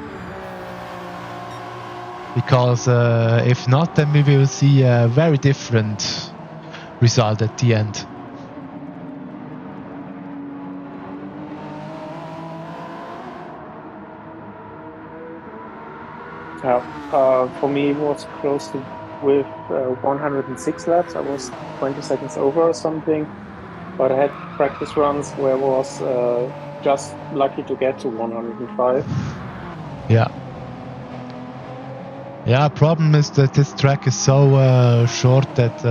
Because if not, then we will see a very different result at the end. For me, it was close to with 106 laps. I was 20 seconds over or something, but I had practice runs where I was just lucky to get to 105. Yeah. Yeah, problem is that this track is so short that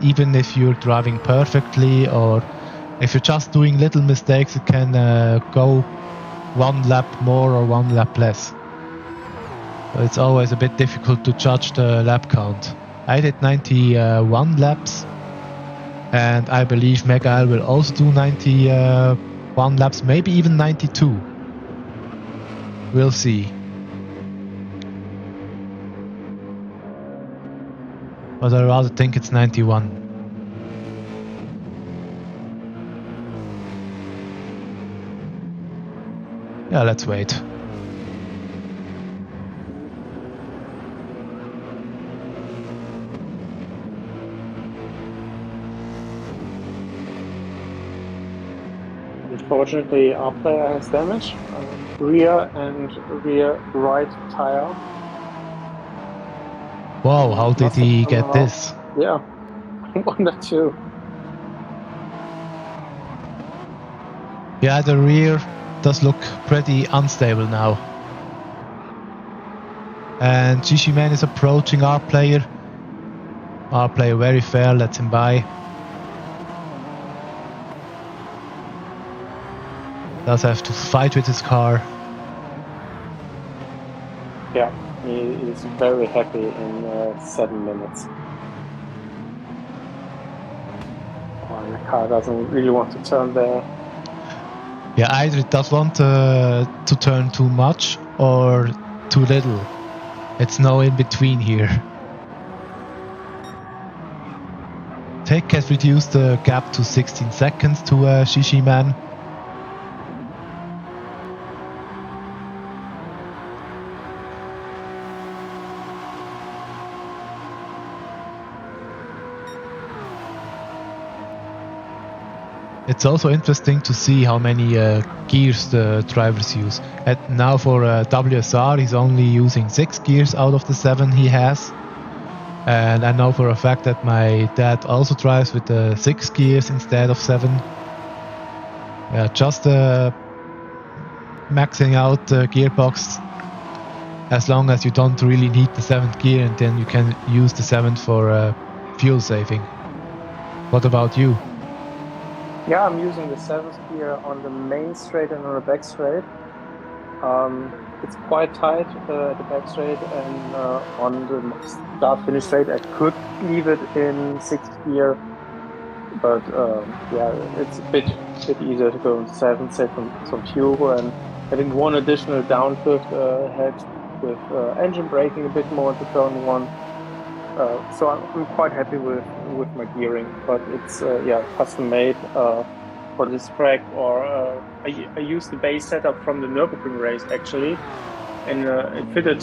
even if you're driving perfectly or if you're just doing little mistakes, it can go one lap more or one lap less. So it's always a bit difficult to judge the lap count. I did 91 laps, and I believe Mega will also do 91 laps, maybe even 92. We'll see. But I rather think it's 91. Yeah, let's wait. Unfortunately, our player has damage. Rear and rear right tire. Wow, how did he get this? Yeah, I wonder too. Yeah, the rear does look pretty unstable now. And Shishiman is approaching our player. Our player very fair, lets him by. Does have to fight with his car. Yeah, he is very happy in 7 minutes. Oh, the car doesn't really want to turn there. Yeah, either it does want to turn too much or too little. It's no in between here. Tech has reduced the gap to 16 seconds to Shishiman. It's also interesting to see how many gears the drivers use. Now for WSR, he's only using 6 gears out of the 7 he has. And I know for a fact that my dad also drives with 6 gears instead of 7. Yeah, just maxing out the gearbox as long as you don't really need the 7th gear, and then you can use the 7th for fuel saving. What about you? Yeah, I'm using the 7th gear on the main straight and on the back straight. It's quite tight at the back straight, and on the start-finish straight I could leave it in 6th gear, but yeah, it's a bit easier to go in 7th, save some fuel, and having one additional downshift head with engine braking a bit more into turn 1. So I'm quite happy with my gearing, but it's yeah, custom made for this track. Or I used the base setup from the Nürburgring race actually, and it fitted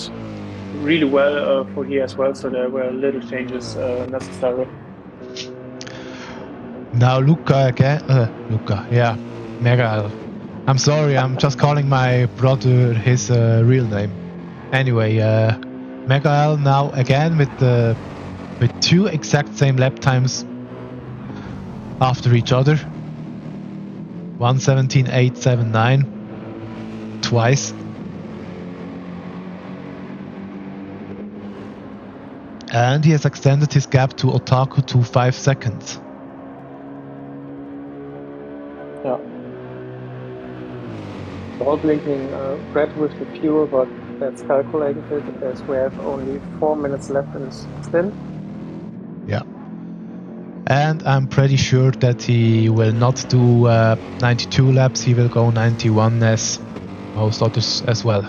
really well for here as well. So there were little changes necessary. Now Luca again. Luca, yeah, Mega. I'm sorry, I'm just calling my brother his real name. Anyway, Mega now again with 2 exact same lap times after each other. 1:17.879 twice. And he has extended his gap to Otaku to 5 seconds. Yeah. All blinking red with the fuel, but that's calculated as we have only 4 minutes left in this stint. Yeah. And I'm pretty sure that he will not do 92 laps, he will go 91 as most others as well.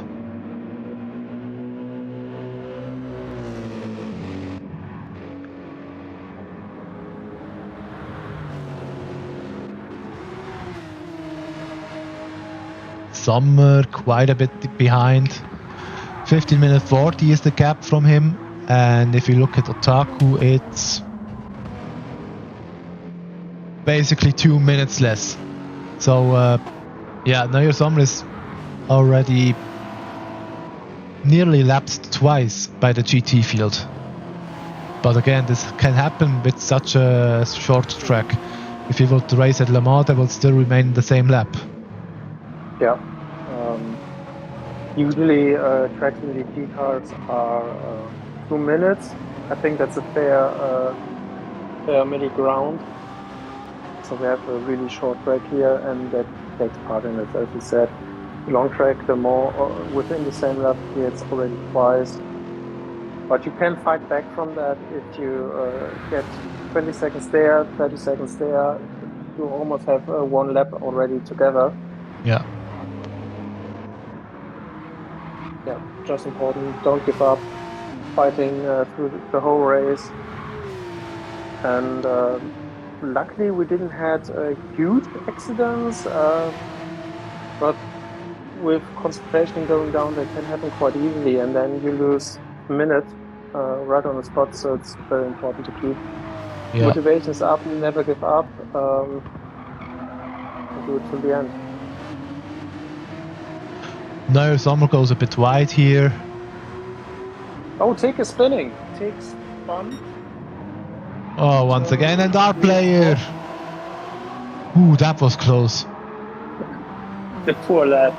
Sommer quite a bit behind. 15 minute 40 is the gap from him, and if you look at Otaku, it's basically 2 minutes less. So yeah, Neuer Sommer is already nearly lapsed twice by the GT field. But again, this can happen with such a short track. If you would race at Le Mans, they will still remain in the same lap. Yeah. Usually tracks in GT cars are 2 minutes. I think that's a fair middle ground. So we have a really short track here, and that takes part in it. As you said, long track, the more within the same lap here, it's already twice. But you can fight back from that if you get 20 seconds there, 30 seconds there. You almost have one lap already together. Yeah. Yeah, just important. Don't give up. Fighting through the whole race. And luckily, we didn't have huge accidents. But with concentration going down, they can happen quite easily, and then you lose a minute right on the spot. So it's very important to keep motivations up, never give up, and do it till the end. Neuer Sommer goes a bit wide here. Oh, Tick is spinning. Tick's fun. Oh, once again, and our player. Ooh, that was close. The poor lad.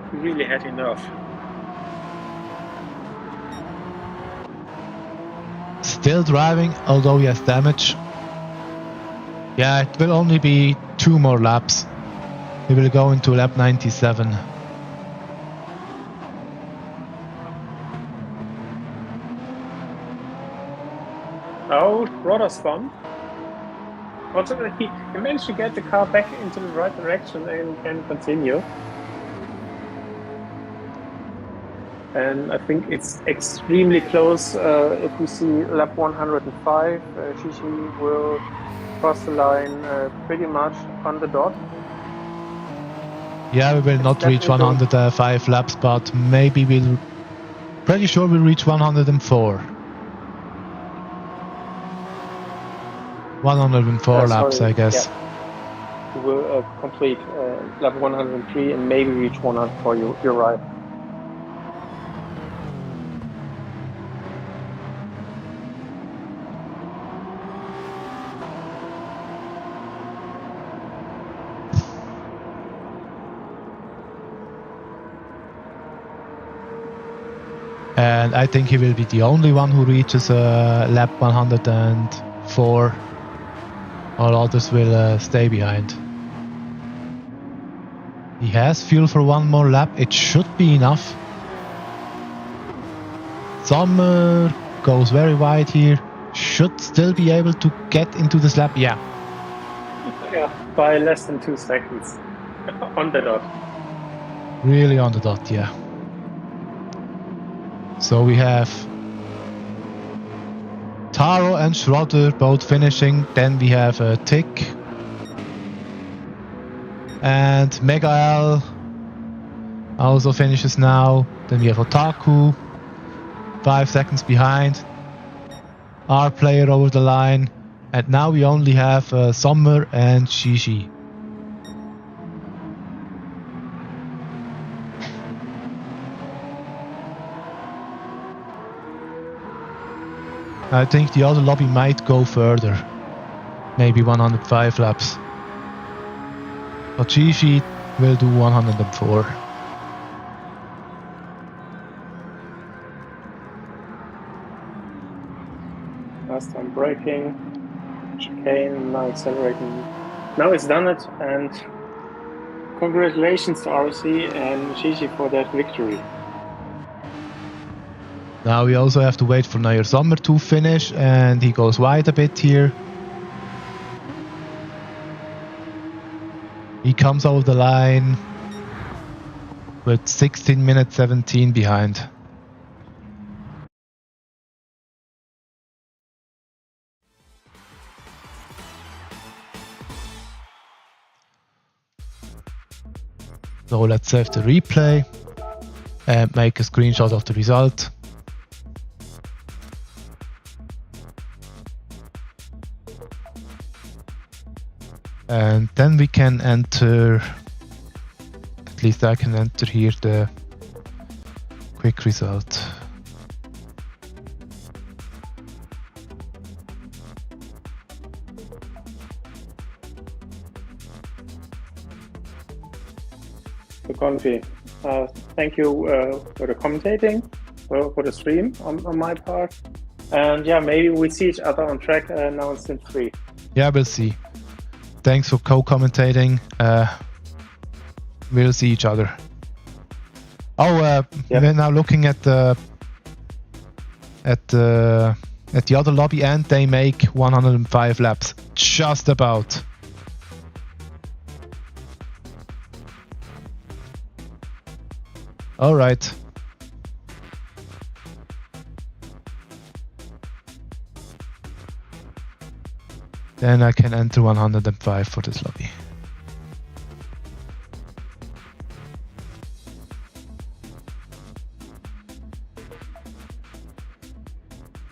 He really had enough. Still driving, although he has damage. Yeah, it will only be 2 more laps. He will go into lap 97. Oh, rather spun. Also, he managed to get the car back into the right direction and can continue. And I think it's extremely close. If we see lap 105, Gigi will cross the line pretty much on the dot. Yeah, we will not reach 105 laps, but maybe we'll... Pretty sure we'll reach 104. 104 laps, I guess. Yeah. We will complete lap 103 and maybe reach 104. You're right. And I think he will be the only one who reaches lap 104. All others will stay behind. He has fuel for one more lap. It should be enough. Sommer goes very wide here. Should still be able to get into this lap. Yeah. Yeah, by less than 2 seconds. On the dot. Really on the dot, yeah. So we have Taro and Schroeder both finishing. Then we have Tick and Megael also finishes now. Then we have Otaku 5 seconds behind. Our player over the line. And now we only have Sommer and Gigi. I think the other lobby might go further. Maybe 105 laps. But Gigi will do 104. Last time braking, chicane, now accelerating. Now it's done it, and Congratulations to RC and Gigi for that victory. Now we also have to wait for Neuer Sommer to finish, and he goes wide a bit here. He comes over the line with 16 minutes 17 behind. So let's save the replay and make a screenshot of the result. And then we can enter, at least I can enter here the quick result. So Confi, thank you for the commentating, for the stream on my part. And yeah, maybe we see each other on track now in Stint 3. Yeah, we'll see. Thanks for co-commentating. We'll see each other. Oh, we're now looking at the other lobby, and they make 105 laps. Just about. All right. Then I can enter 105 for this lobby.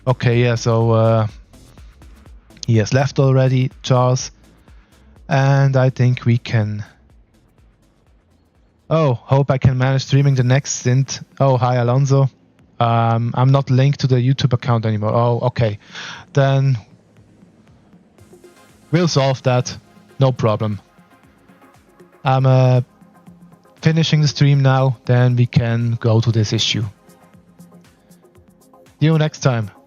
Okay, yeah, so he has left already, Charles. And I think we can... Oh, hope I can manage streaming the next stint. Oh, hi, Alonso. I'm not linked to the YouTube account anymore. Oh, okay. Then... we'll solve that, no problem. I'm finishing the stream now, then we can go to this issue. See you next time.